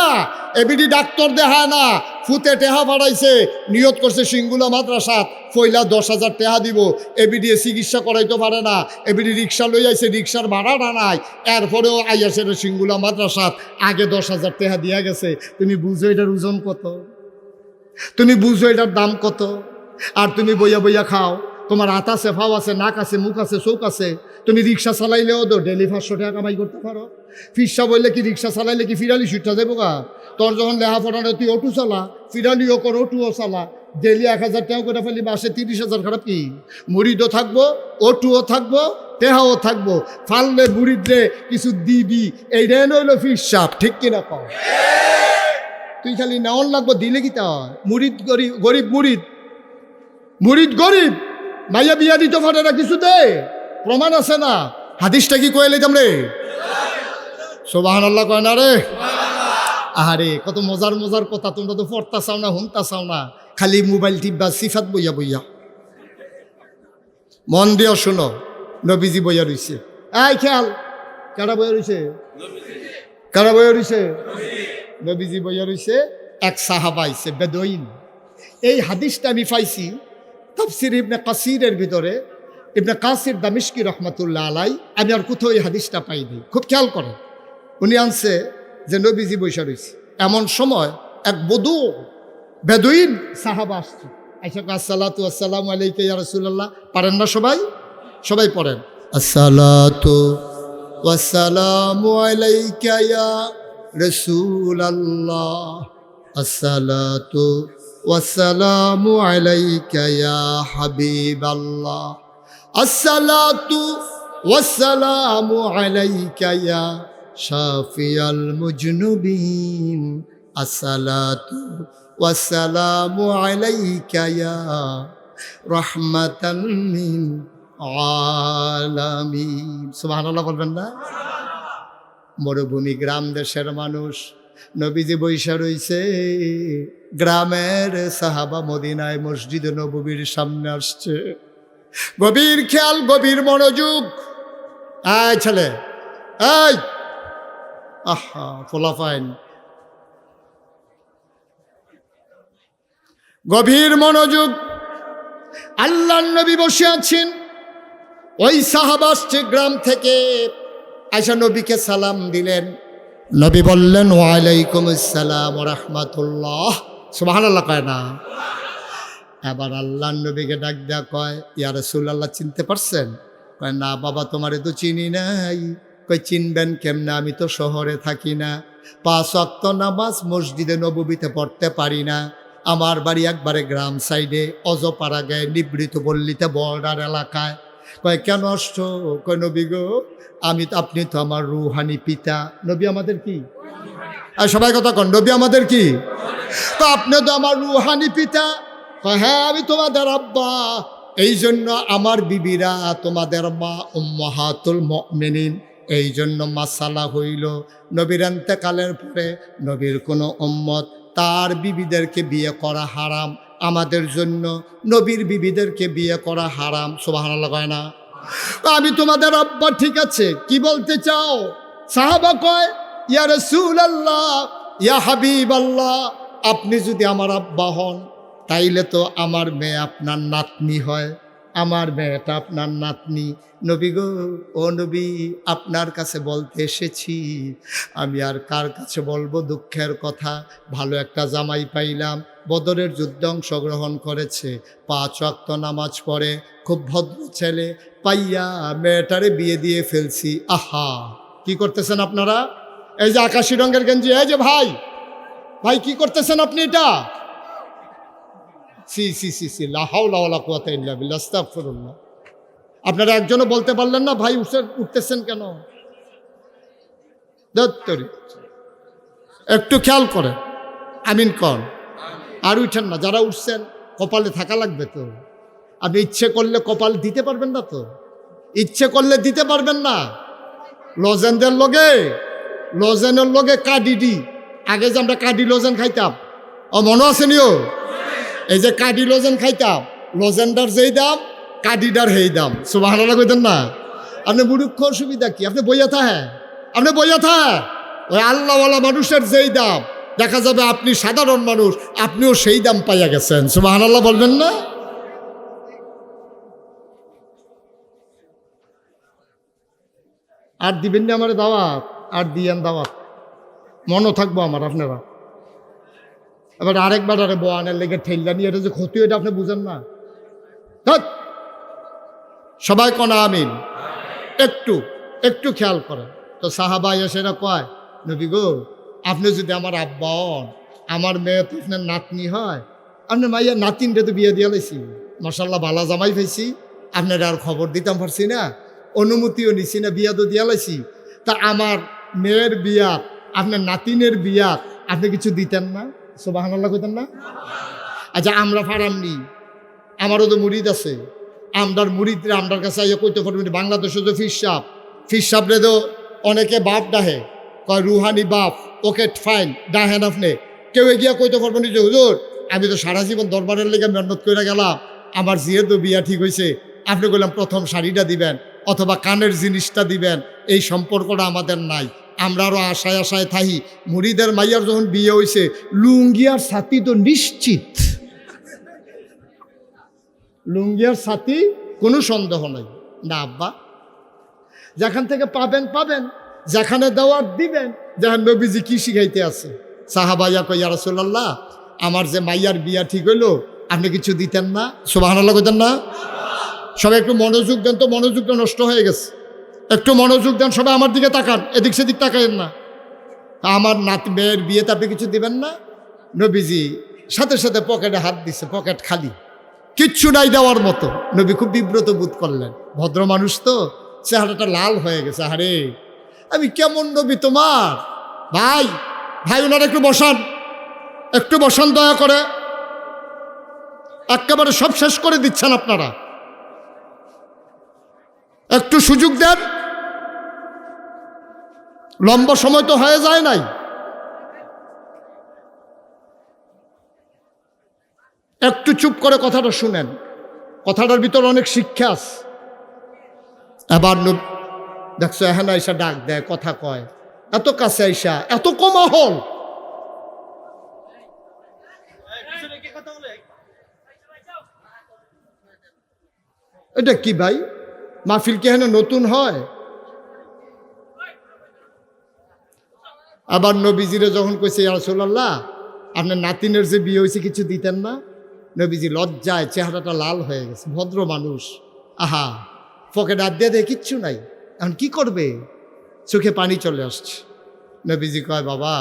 এবিডি ডাক্তার দেখায় না ফুতে টেহা বাড়াইছে নিয়ত করছে সিংগুলা মাদ্রাসাত পয়লা 10,000 টাকা দিব এবিডি চিকিৎসা করাইতে পারে না এবিডি রিক্সা লই আইছে রিক্সার ভাড়াটা নাই এরপরেও আইয়াছে সিংগুলা মাদ্রাসাত আগে 10,000 টাকা দিয়া গেছে তুমি বুঝো এটার ওজন কত তুমি বুঝো এটার দাম কত আর তুমি বইয়া খাও তোমার হাত আছে ফাও আছে নাক আছে মুখ আছে চোখ আছে তুমি রিক্সা চালাইলেও তো ডেলি 500 টাকা কামাই করতে পারো ফিরসা বললে কি রিক্সা চালাইলে কি ফিরালি ছুটটা যাবো গা তোর যখন লেহা পড়ানো তুই অটো চালা ফিরালিও কর অটোও চালা ডেলি 1,000 টাকা করে ফেলি মাসে 30,000 খারাপ কি মুড়িদও থাকবো অটোও থাকবো টেহাও থাকবো ফাললে মুড়িদরে কিছু দিবি এইটাই হইলো ফিরসাব ঠিক কিনা পাও তুই খালি নেওয়ান লাগবো দিলে কি তা হয়? মুরিদ গরিব, গরিব মুরিদ, মুরিদ গরিব, মাইয়া বিয়া দিতে পারে না কিছু দে, প্রমাণ আছে না? হাদিসটা কি কয়ে লইতাম রে? সুবহানাল্লাহ কয় না রে? আহারে কত মজার মজার কথা, তোমরা তো পড়তা চাও না, শুনতা চাও না, খালি মোবাইল টিপবা সিফাত বইয়া বইয়া। মন দিয়া শুনো, নবীজি বইয়া রইছে। এই খেয়াল, কারা বইয়া রইছে? কারা বইয়া রইছে? নবীজি বইয়া রইছে। এক সাহাবা আইছে বেদুইন। এই হাদিসটা আমি পাইছি তাফসির ইবনে কাসিরের ভিতরে, ইবনে কাসির দামিশকি রহমাতুল্লাহ আলাই। আমি আর কোথাও এই হাদিসটা পাইনি, খুব খেয়াল করেন। উনি আনছে যে নবীজি বইসা রইছে, এমন সময় এক বদু বেদুইন সাহাবা আসছে, আইসা আসসালাতু আসসালামু আলাইকা ইয়া রাসূলুল্লাহ। পারেন না সবাই? সবাই পড়েন, আসসালাতু ওয়াসসালামু আলাইকা ইয়া রাসূলুল্লাহ, আসসালাতু ওয়াসসালামু আলাইকা ইয়া হাবিবাল্লাহ, আসসালাতু ওয়াসসালামু আলাইকা ইয়া শাফিয়াল মুজনুবিন, আসসালাতু ওয়াসসালামু আলাইকা ইয়া রাহমাতাল লিল আলামিন। সুবহানাল্লাহ বলবেন না? মরুভূমি গ্রাম দেশের মানুষ, নবীজি বৈশা রইছে। গ্রামের সাহাবা মদিনায় মসজিদে নববীর সামনে আসছে। গভীর খেয়াল, গভীর মনোযোগ। এই ছেলে, এই আহা ফোলাফাইন, গভীর মনোযোগ। আল্লাহর নবী বসে আছেন, ওই সাহাবা আসছে গ্রাম থেকে, আয়েশা নবীকে সালাম দিলেন। নবী বললেন ওয়ালাইকুম আসসালাম ওয়া রাহমাতুল্লাহ। সুবহানাল্লাহ কয় না? এবার আল্লাহর নবীকে ডাক দেয়া কয়, ইয়া রাসূলুল্লাহ চিনতে পারছেন? কয় না বাবা, তোমারে তো চিনি নাই। কয় চিনবেন কেমনে, আমি তো শহরে থাকি না, 5 ওয়াক্ত নামাজ মসজিদে নববীতে পড়তে পারি না। আমার বাড়ি একবারে গ্রাম সাইডে, অজপাড়া গায়ে নিবৃত পল্লীতে, বর্ডার এলাকায়। কয় কেন আসছো? কয় নবী গো, আপনি তো আমার রুহানি পিতা। নবী আমাদের কি? আর সবাই কথা কন, নবী আমাদের কি? তো আপনি তো আমার রুহানি পিতা। কয় হ্যাঁ, আমি তোমাদের আব্বা, এই জন্য আমার বিবিরা তোমাদের মা উম্মাহাতুল মুমিনিন। এই জন্য মাসালা হইল, নবীর ইন্তেকালের পরে নবীর কোনো উম্মত তার বিবিদেরকে বিয়ে করা হারাম। আমাদের জন্য নবীর বিবিদেরকে বিয়ে করা হারাম। সুবহানাল্লাহ কয় না? আমি তোমাদের আব্বা, ঠিক আছে, কি বলতে চাও? সাহাবা কয়, ইয়া রাসূলুল্লাহ, ইয়া হাবিবাল্লাহ, আপনি যদি আমার আব্বা হন তাইলে তো আমার মেয়ে আপনার নাতনি হয়, আমার মেয়েটা আপনার নাতনি। নবী গো, ও নবী, আপনার কাছে বলতে এসেছি। আমি আর কার কাছে বলবো দুঃখের কথা? ভালো একটা জামাই পাইলাম, বদরের যুদ্ধে অংশগ্রহণ করেছে, 5 ওয়াক্ত নামাজ পড়ে, খুব ভদ্র ছেলে পাইয়া মেয়েটারে বিয়ে দিয়ে ফেলছি। আহা, কি করতেছেন আপনারা? এই যে আকাশি রঙের গেঞ্জি, এই যে ভাই, ভাই কি করতেছেন আপনি এটা? সি সি সি সি, লা হাওলা ওয়ালা কুওয়াতা ইল্লা বিল্লাহ, আস্তাগফিরুল্লাহ। আপনারা একজনও বলতে পারলেন না ভাই উঠতেছেন কেন? দত্তরি, একটু খেয়াল করেন, আমিন কন। আর উঠেন না, যারা উঠছেন কপালে থাকা লাগবে তো। আপনি ইচ্ছে করলে কপাল দিতে পারবেন না তো, ইচ্ছে করলে দিতে পারবেন না। লজেনদের লজেনের লগে কাডিডি, আগে যে আমরা কাডি লজেন খাইতাম, ও মনে আছে নিও? এই যে কাডি লজেন খাইতাম, লজেন্ডার যেই দাম, কাডিডার হেই দাম। সুবহানাল্লাহ কইতেন না? আপনি মুরুক্ষ, অসুবিধা কি? আপনি বইয়া থাকেন, আপনি বইয়া থাকেন। ওই আল্লাহওয়ালা মানুষের যেই দাম, দেখা যাবে আপনি সাধারণ মানুষ, আপনিও সেই দাম পাইয়া গেছেন। সুবহানাল্লাহ বলবেন না? আর দিবেন না আমার দাওয়াত? আর দিয়েন দাওয়াত, মনও থাকবো আমার আপনারা। এবার আরেকবার আরে বোয়ানের লেগে ঠেললা নিয়ে, এটা যে ক্ষতি, এটা আপনি বুঝেন না। সবাই কনা আমিন। একটু একটু খেয়াল করেন তো। সাহাবা এসেরা কয়, নবী গো, আপনি যদি আমার আব্বা হন, আমার মেয়ে তো আপনার নাতনি হয়, আপনার মাইয়া নাতিনটা তো বিয়ে দিয়ে লাইছি, মাশাল্লাহ বালা জামাই পাইছি, আপনারা আর খবর দিতাম পারছি না, অনুমতিও নিছি না, বিয়া তো দিয়া লাইছি। তা আমার মেয়ের বিয়া, আপনার নাতিনের বিয়া আপনি কিছু দিতেন না? সুবহানাল্লাহ কইতেন না? আচ্ছা আমরা ফারামনি, আমারও তো মুরিদ আছে, আমরার মুরিদরা আমরার কাছে আইয়া কইতে পারবেন বাংলাদেশে তো ফির সাপ রে তো অনেকে বাপ ডাহে, কয় রুহানি বাপ, ওকে ফাইন ডাহেন আপনি, কেউ এগিয়া কইতে পারবেন যে হুজুর আমি তো সারা জীবন দরবারের লেগে মেহনত করে গেলাম, আমার যেহেতু বিয়া ঠিক হয়েছে, আপনি বললাম প্রথম শাড়িটা দিবেন অথবা কানের জিনিসটা দিবেন, এই সম্পর্কটা আমাদের নাই। আমরা আরও আশায় আশায় থাকি, মুরিদের মাইয়ার যখন বিয়ে হয়েছে লুঙ্গিয়ার সাথী তো নিশ্চিত, লুঙ্গিয়ার সাথী কোনো সন্দেহ নাই। না আব্বা, যেখান থেকে পাবেন পাবেন, যেখানে দেওয়ার দিবেন। যেখানে নবীজি কি শিখাইতে আছে, সাহাবাইয়া কই ইয়া রাসূলুল্লাহ আমার যে মাইয়ার বিয়া ঠিক হইলো, আপনি কিছু দিতেন না? সুবহানাল্লাহ কইতেন না? সবাই একটু মনোযোগ দেন তো, মনোযোগটা নষ্ট হয়ে গেছে, একটু মনোযোগ দেন সবাই, আমার দিকে তাকান, এদিক সেদিক তাকাইন না। আমার মেয়ের বিয়েতে আপনি কিছু দিবেন না? নবীজি সাথে সাথে পকেটে হাত দিছে, পকেট খালি, কিচ্ছু নাই দেওয়ার মতো। নবী খুব বিব্রত বোধ করলেন, ভদ্র মানুষ তো, চেহারাটা লাল হয়ে গেছে। আরে আমি কেমন নবী তোমার? ভাই ভাই ওনারা একটু বসান, একটু বসান দয়া করে, একেবারে সব শেষ করে দিচ্ছেন আপনারা, একটু সুযোগ দেন, লম্বা সময় তো হয়ে যায় নাই। একটু চুপ করে কথাটা শুনেন, কথাটার ভিতর অনেক শিক্ষা আছে। আবার দেখছো এখন আইসা ডাক দেয়, কথা কয়, এত কাছে আইসা এত কমাহল। এটা কি ভাই, মাহফিল কি এখানে নতুন হয়? আবার নবীজিরে যখন কইছে ইয়া রাসূলুল্লাহ আপনার নাতিনের যে বিয়ে হয়েছে কিছু দিতেন না? নবীজি লজ্জায় চেহারাটা লাল হয়ে গেছে, ভদ্র মানুষ, আহা পকেট হাত দিয়ে দেয় কিচ্ছু নাই, এখন কি করবে, চোখে পানি চলে আসছে। নবীজি কয় বাবা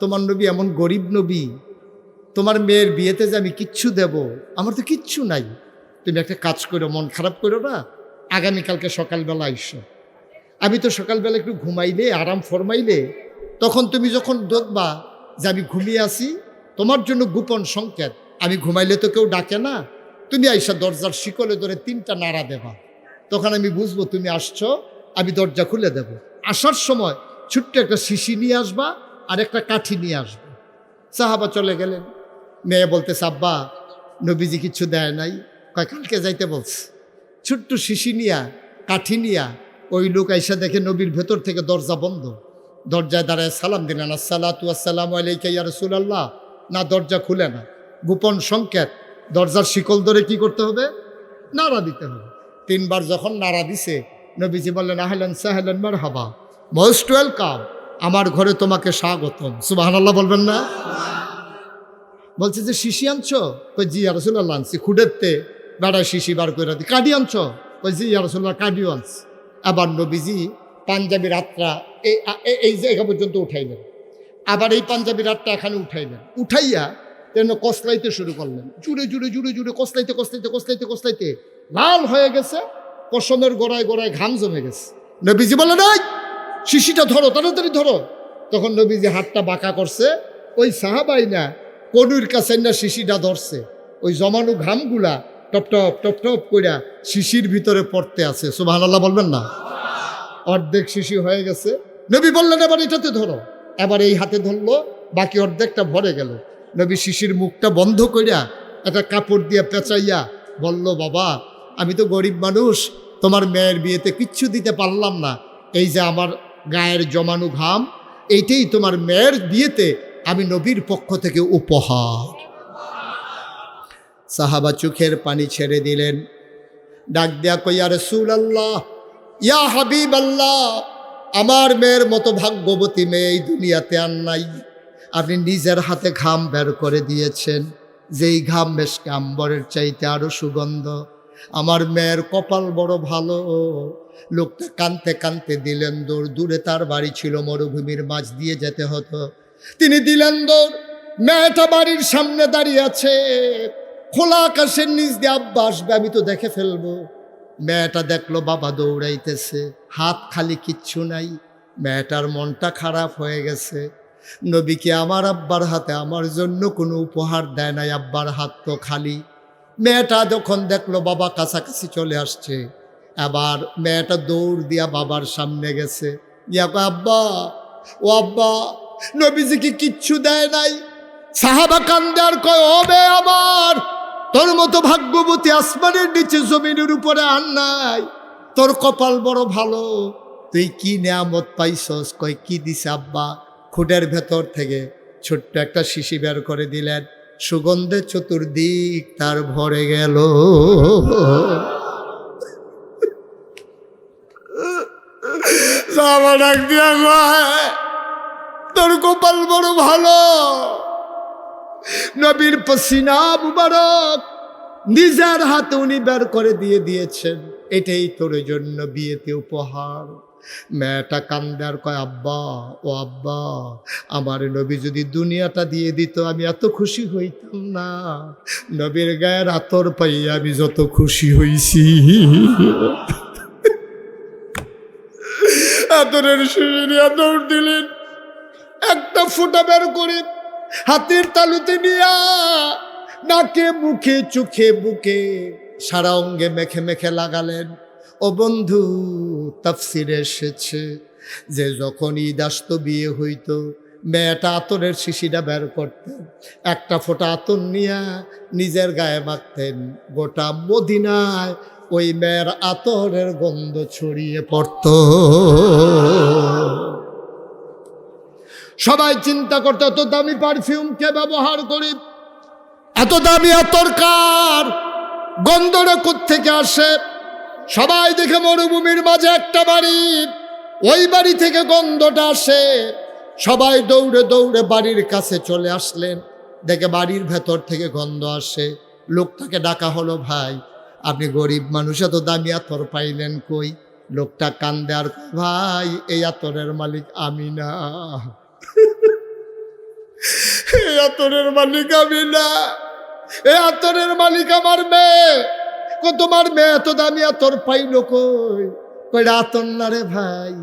তোমার নবী এমন গরিব নবী, তোমার মেয়ের বিয়েতে যে আমি কিচ্ছু দেব, আমার তো কিচ্ছু নাই, তুমি একটা কাজ করো, মন খারাপ করো না, আগামীকালকে সকালবেলা আইসো, আমি তো সকালবেলা একটু ঘুমাইলে আরাম ফরমাইলে, তখন তুমি যখন দেখবা যে আমি ঘুমিয়ে আসি, তোমার জন্য গোপন সংকেত, আমি ঘুমাইলে তো কেউ ডাকে না, তুমি আইসা দরজার শিকলে ধরে 3টা নাড়া দেবা, তখন আমি বুঝবো তুমি আসছো, আমি দরজা খুলে দেব। আসার সময় ছোট্ট একটা শিশি নিয়ে আসবা আর একটা কাঠি নিয়ে আসবা। সাহাবা চলে গেলেন, মেয়ে বলতেছে আব্বা নবীজি কিছু দেয় নাই, কালকে যাইতে বলছে। ছোট্ট শিশি নিয়া কাঠি নিয়া ওই লোক আইসা দেখে নবীর ভেতর থেকে দরজা বন্ধ, দরজায় দাঁড়ায় সালাম দিলেন, আসসালাতু আসসালামু আলাইকা ইয়া রাসূলুল্লাহ, না দরজা খুলে না, গোপন সংকেত, দরজার শিকল ধরে কি করতে হবে, নাড়া দিতে হবে। 3বার যখন নাড়া দিছে নবীজি বললেন আহলান সাহলান মারহাবা, মোস্ট ওয়েলকাম, আমার ঘরে তোমাকে স্বাগতম। সুবহানাল্লাহ বলবেন না? বলছে যে শিশি আনছো? কই জি ইয়া রাসূলুল্লাহ আনছি, খুঁড়েতে বেড়ায় শিশি বার করে দি। কাডি আনছো? কই জি ইয়া রাসূলুল্লাহ কাডিও আনছি। আবার নবীজি পাঞ্জাবি রাতটা এই জায়গা পর্যন্ত উঠাইলেন, আবার এই পাঞ্জাবি রাতটা এখানে উঠাইলেন, উঠাইয়া যেন কসলাইতে শুরু করলেন, জুড়ে জুড়ে জুড়ে জুড়ে কসলাইতে কসলাইতে কসলাইতে কসলাইতে লাল হয়ে গেছে, পশমের গোড়ায় গোড়ায় ঘাম জমে গেছে। নবীজি বলে নাই শিশিটা ধরো, তাড়াতাড়ি ধরো। তখন নবীজি হাতটা বাঁকা করছে, ওই সাহাবাই না কনুর কাছে না শিশিটা ধরছে, ওই জমানো ঘামগুলা টপ টপ টপ টপ কইরা শিশির ভিতরে পড়তে আছে। সুবহানাল্লাহ বলবেন না? অর্ধেক শিশি হয়ে গেছে। নবী বললেন এবার এটাতে ধরো, এবার এই হাতে ধরলো, বাকি অর্ধেকটা ভরে গেল। নবী শিশির মুখটা বন্ধ কইরা একটা কাপড় দিয়ে পেঁচাইয়া বলল বাবা আমি তো গরিব মানুষ, তোমার মেয়ের বিয়েতে কিচ্ছু দিতে পারলাম না, এই যে আমার গায়ের জমানো ঘাম, এইটাই তোমার মেয়ের বিয়েতে আমি নবীর পক্ষ থেকে উপহার। সাহাবা চোখের পানি ছেড়ে দিলেন, ডাক দেয়া কই ইয়া রাসূলুল্লাহ ইয়া হাবিবাল্লাহ, আমার মেয়ের মতো ভাগ্যবতী মেয়ে এই দুনিয়াতে আর নাই, আপনি নিজের হাতে ঘাম বের করে দিয়েছেন, যেই ঘাম মেশকে আম্বরের চাইতে আরো সুগন্ধ, আমার মেয়ের কপাল বড় ভালো। লোকটা কানতে কানতে দিলেন দৌড়, দূরে তার বাড়ি ছিল, মরুভূমির মাঝ দিয়ে যেতে হতো, তিনি দিলেন দৌড়, মেয়েটা বাড়ির সামনে দাঁড়িয়ে আছে, খোলা আকাশের নিচ দিয়ে আব্বা আসবে আমি তো দেখে ফেলবো। মেয়েটা দেখলো বাবা দৌড়াইতেছে, হাত খালি, কিচ্ছু নাই, মেয়েটার মনটা খারাপ হয়ে গেছে। নবীকে আমার আব্বার হাতে আমার জন্য কোনো উপহার দেয় নাই, আব্বার হাত তো খালি। মেয়েটা যখন দেখলো বাবা কাছাকাছি চলে আসছে, আবার মেয়েটা দৌড় দিয়া বাবার সামনে গেছে, ইয়া কয়, আব্বা, ও আব্বা, নবীজিকে কিচ্ছু দেয় নাই। সাহাবা কান্দে আর কয়, ও বে আমার, তোর মতো ভাগ্যবতী আসমানের নিচে জমিনের উপরে আর নাই, তোর কপাল বড় ভালো, তুই কি নেয়ামত পাইছস? কয়, কি দিছে আব্বা? খুঁটের ভেতর থেকে ছোট্ট একটা শিশি বের করে দিলেন, সুগন্ধে চতুর্দিক তার ভরে গেল। ডাক দিয়া কয়, তোর কপাল বড় ভালো, নবীর পসিনা মুবারক নিজের হাতে উনি বের করে দিয়েছেন, এটাই তোর জন্য বিয়েতে উপহার। মেয়েটা কান্দার কয়, আব্বা, ও আব্বা, আমার নবী যদি দুনিয়াটা দিয়ে দিত আমি এত খুশি হইতাম না, নবীর গায়ের আতর পাইয়া আমি যত খুশি হইছি। আতরের শিশিরিয়া দৌড় দিলেন, একটা ফোঁটা বের করে হাতের তালুতে নিয়া নাকে মুখে চোখে বুকে সারা অঙ্গে মেখে মেখে লাগালেন। ও বন্ধু, তাফসিরে এসেছে যে যখন ঈদ আসত, বিয়ে হইতো, মেয়েটা আতরের শিশিটা বের করতেন, একটা ফোঁটা আতর নিয়া নিজের গায়ে মাখতেন, গোটা মদিনায় ওই মেয়ের আতরের গন্ধ ছড়িয়ে পড়ত। সবাই চিন্তা করতো এত দামি পারফিউম কে ব্যবহার করি, এত দামি আতর কার, গন্ধটা কোত্থেকে আসে? সবাই দেখে মরুভূমির মাঝে একটা বাড়ি, ওই বাড়ি থেকে গন্ধটা আসে। সবাই দৌড়ে দৌড়ে বাড়ির কাছে চলে আসলেন, দেখে বাড়ির ভেতর থেকে গন্ধ আসে। লোকটাকে ডাকা হলো, ভাই আপনি গরিব মানুষ, এত দামি আতর পাইলেন কই? লোকটা কান্দে আর, ভাই এই আতরের মালিক আমি না, এই আতরের মালিক আমি না, এই আতরের মালিক আমার মেয়ে। তোমার মেয়ে এত দামি আতর পাইল কই? কই, আতর না রে ভাই,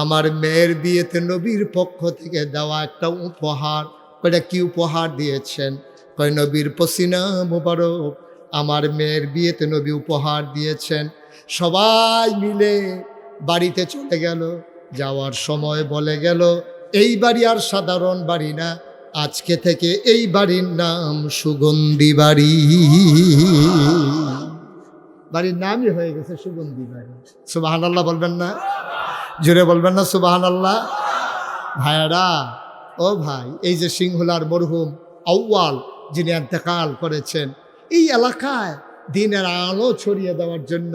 আমার মেয়ের বিয়েতে নবীর পক্ষ থেকে দেওয়া একটা উপহার। কয়টা কি উপহার দিয়েছেন? কয়, নবীর পসিনা মুবারক আমার মেয়ের বিয়েতে নবী উপহার দিয়েছেন। সবাই মিলে বাড়িতে চলে গেল। যাওয়ার সময় বলে গেল, এই বাড়ি আর সাধারণ বাড়ি না, আজকে থেকে এই বাড়ির নাম সুগন্ধি বাড়ি। বাড়ির নামই হয়ে গেছে সুগন্ধি বাড়ি। সুবহানাল্লাহ বলবেন না? জোরে বলবেন না সুবহানাল্লাহ? ভাইয়ারা, ও ভাই, এই যে সিংহুলার মরহুম আউয়াল যিনি ইন্তেকাল করেছেন, এই এলাকায় দিনের আলো ছড়িয়ে দেওয়ার জন্য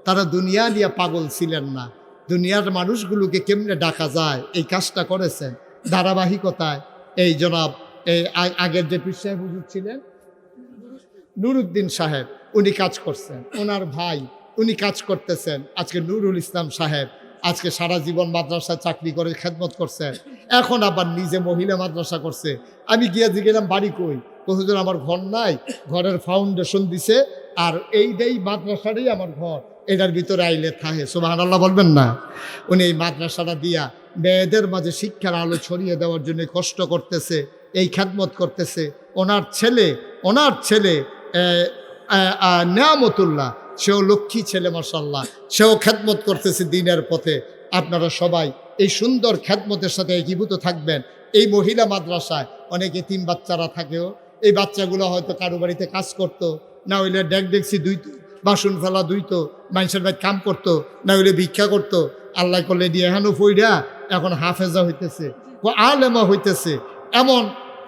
তারা দুনিয়া নিয়ে পাগল ছিলেন না। দুনিয়ার মানুষগুলোকে কেমনে ডাকা যায় এই কাজটা করেছেন ধারাবাহিকতায়। এই জনাব, এই আগের যে পীর সাহেব হুজুর ছিলেন নুরুদ্দিন সাহেব, উনি কাজ করছেন, ওনার ভাই উনি কাজ করতেছেন। আজকে নুরুল ইসলাম সাহেব আজকে সারা জীবন মাদ্রাসায় চাকরি করে খেদমত করছেন, এখন আবার নিজে মহিলা মাদ্রাসা করছে। আমি গিয়ে গেলাম, বাড়ি কই? তো হুজুর আমার ঘর নাই, ঘরের ফাউন্ডেশন দিছে, আর এইটাই মাদ্রাসাটাই আমার ঘর, এটার ভিতরে আইলে থাকে। সুবহানাল্লাহ বলবেন না? উনি এই মাদ্রাসাটা দিয়া মেয়েদের মাঝে শিক্ষার আলো ছড়িয়ে দেওয়ার জন্য কষ্ট করতেছে, এই খেদমত করতেছে। ওনার ছেলে নেয়ামতুল্লাহ, সেও লক্ষ্মী ছেলে, মাশাআল্লাহ, সেও খেদমত করতেছে দিনের পথে। আপনারা সবাই এই সুন্দর খেদমতের সাথে একীভূত থাকবেন। এই মহিলা মাদ্রাসায় অনেক এতিম বাচ্চারা থাকেও, এই বাচ্চাগুলো হয়তো কারো বাড়িতে কাজ করতো, না হইলে ডেকছি দুইতো, বাসন ফেলা দুইতো, মানুষের বাড়ি কাম করতো, না হইলে ভিক্ষা করতো। আল্লাহ করলে দিয়ে এখানো ফইরা এখন হাফেজা হইতেছে, আলেমা হইতেছে। এমন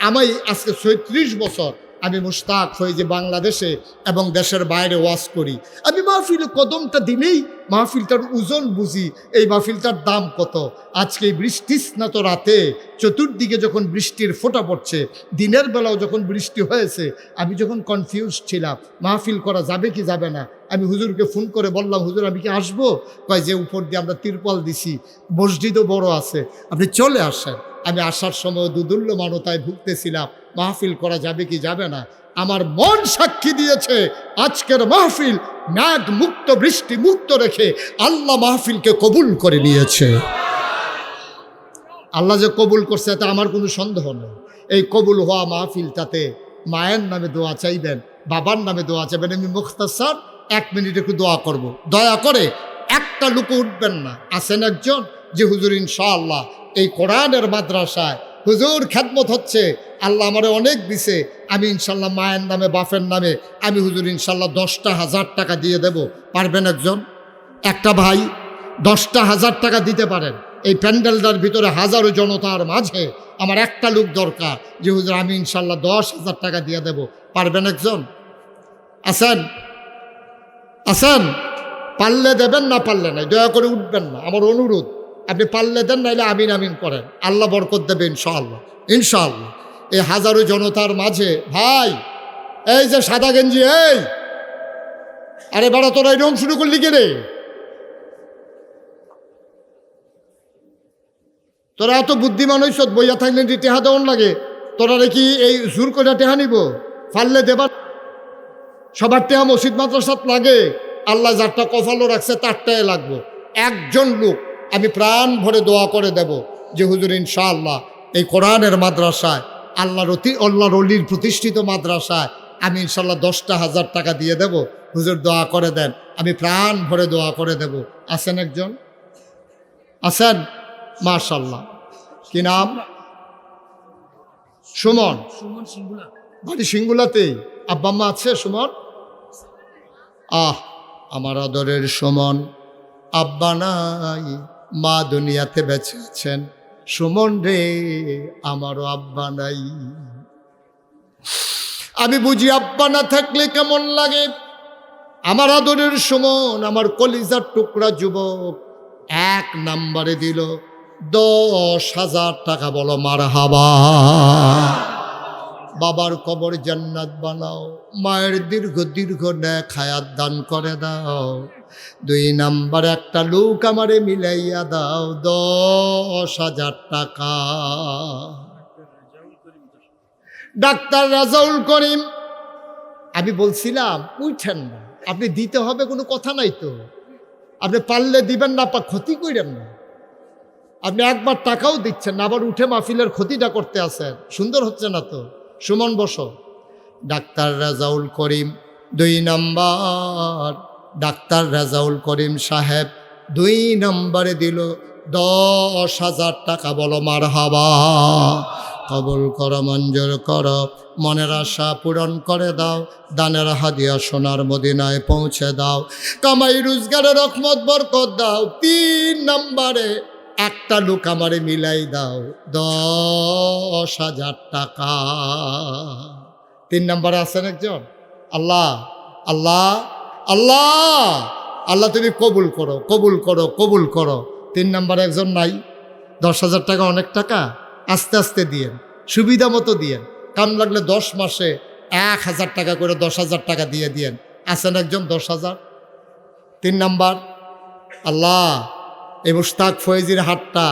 আমি আজকে ৩৬ বছর আমি মুশতাক হয়ে যে বাংলাদেশে এবং দেশের বাইরে ওয়াজ করি। আমি মাহফিলে কদমটা দিলেই মাহফিলটার ওজন বুঝি, এই মাহফিলটার দাম কত। আজকে এই বৃষ্টিস্নাত রাতে চতুর্দিকে যখন বৃষ্টির ফোঁটা পড়ছে, দিনের বেলাও যখন বৃষ্টি হয়েছে, আমি যখন কনফিউজ ছিলাম মাহফিল করা যাবে কি যাবে না, আমি হুজুরকে ফোন করে বললাম, হুজুর আমি কি আসবো? কয় যে উপর দিয়ে আমরা তিরপল দিছি, মসজিদও বড় আছে, আপনি চলে আসেন। আমি আসার সময় দুদুল্য মানতায় ভুগতেছিলাম, মাহফিল করা যাবে কি যাবে না। আমার মন সাক্ষী দিয়েছে আজকের মাহফিল মেঘ মুক্ত, বৃষ্টি মুক্ত রেখে আল্লাহ মাহফিলকে কবুল করে নিয়েছে। আল্লাহ যে কবুল করছে এতে আমার কোনো সন্দেহ নেই। এই কবুল হওয়া মাহফিলটাতে মায়ের নামে দোয়া চাইবেন, বাবার নামে দোয়া চাইবেন। আমি মুখতাসার 1 মিনিট একটু দোয়া করব। দয়া করে একটা লোক উঠবেন না। আছেন একজন যে হুজুর ইনশাআল্লাহ এই কোরআনের মাদ্রাসায় হুজুর খেদমত হচ্ছে, আল্লাহ আমারে অনেক দিছে, আমি ইনশাল্লাহ মায়ের নামে বাপের নামে আমি হুজুর ইনশাল্লাহ 10,000 টাকা দিয়ে দেব, পারবেন একজন? একটা ভাই 10,000 টাকা দিতে পারেন? এই প্যান্ডেলটার ভিতরে হাজারো জনতার মাঝে আমার একটা লোক দরকার যে হুজুর আমি ইনশাল্লাহ 10,000 টাকা দিয়ে দেব, পারবেন একজন? আছেন? আছেন? পারলে দেবেন, না পারলে নাই। দয়া করে উঠবেন না, আমার অনুরোধ। আপনি পারলে দেন, নাইলে আমিন আমিন করেন, আল্লাহ বরকত দেবে ইনশাআল্লাহ। ইনশাআল্লাহ এই হাজারো জনতার মাঝে ভাই, এই যে সাদা গেঞ্জি, এই আরে বেড়া তোরা এরকম শুরু করলি কে রে? তোরা এত বুদ্ধিমান হইস, বইয়া থাকলে টেহা দেওয়ান লাগে, তোরা কি এই জোর করে টেহা নিব? পারলে দেবার, সবার টেহা মসজিদ মাদ্রাসাত লাগে, আল্লাহ যারটা কফালো রাখছে তারটাই লাগবো। একজন লোক আমি প্রাণ ভরে দোয়া করে দেব যে হুজুর ইনশাআল্লাহ এই কোরআনের মাদ্রাসায় আল্লাহর অলির প্রতিষ্ঠিত মাদ্রাসায় আমি ইনশাল্লাহ 10,000 টাকা দিয়ে দেব, হুজুর দোয়া করে দেন, আমি প্রাণ ভরে দোয়া করে দেব। আছেন একজন? আছেন? মাশাআল্লাহ। কি নাম? সুমন। বাড়ি সিঙ্গুলাতেই? আব্বা আম্মা আছে সুমন? আমার আদরের সুমন, আব্বা নাই, মা দুনিয়াতে বেঁচে আছেন। সুমন রে, আমারও আব্বা নাই। আমি বুঝি আব্বা না থাকলে কেমন লাগে। আমার আদরের সুমন, আমার কলিজার টুকরা যুবক 1 নম্বরে দিল 10,000 টাকা। বলো মারহাবা। বাবার কবর জান্নাত বানাও, মায়ের দীর্ঘ দীর্ঘ নেক হায়াত দান করে দাও। 2 নাম্বার একটা লোক আমারে মিলাইয়া দাও 10,000 টাকা। ডাক্তার রাজাউল করিম। আমি বলছিলাম উঠেন না, আপনি দিতে হবে কোনো কথা নাই তো, আপনি পারলে দিবেন, না ক্ষতি করেন না। আপনি একবার টাকাও দিচ্ছেন না, আবার উঠে মাহফিলের ক্ষতিটা করতে আসেন, সুন্দর হচ্ছে না তো। সুমন বসো। ডাক্তার রাজাউল করিম 2 নাম্বার। ডাক্তার রাজাউল করিম সাহেব 2 নম্বরে দিল 10,000 টাকা। বলো মারহাবা। কবুল করো, মঞ্জুর করো, মনের আশা পূরণ করে দাও, দানের হাদিয়া সোনার মদিনায় পৌঁছে দাও, কামাই রোজগারের রহমত বরকত দাও। 3 নম্বরে একটা লোক আমারে মিলাই দাও 10,000 টাকা। 3 নম্বরে আছেন একজন? আল্লাহ আল্লাহ আল্লাহ আল্লাহ, তুমি কবুল করো, কবুল করো, কবুল করো। 3 নম্বরে একজন নাই? 10,000 টাকা অনেক টাকা, আস্তে আস্তে দিয়েন, সুবিধা মতো দিয়েন। কাম লাগলে 10 মাসে 1,000 টাকা করে 10,000 টাকা দিয়ে দিয়েন। আছেন একজন? 10,000। 3 নাম্বার। আল্লাহ, এই মুশতাক ফয়েজির হাটটা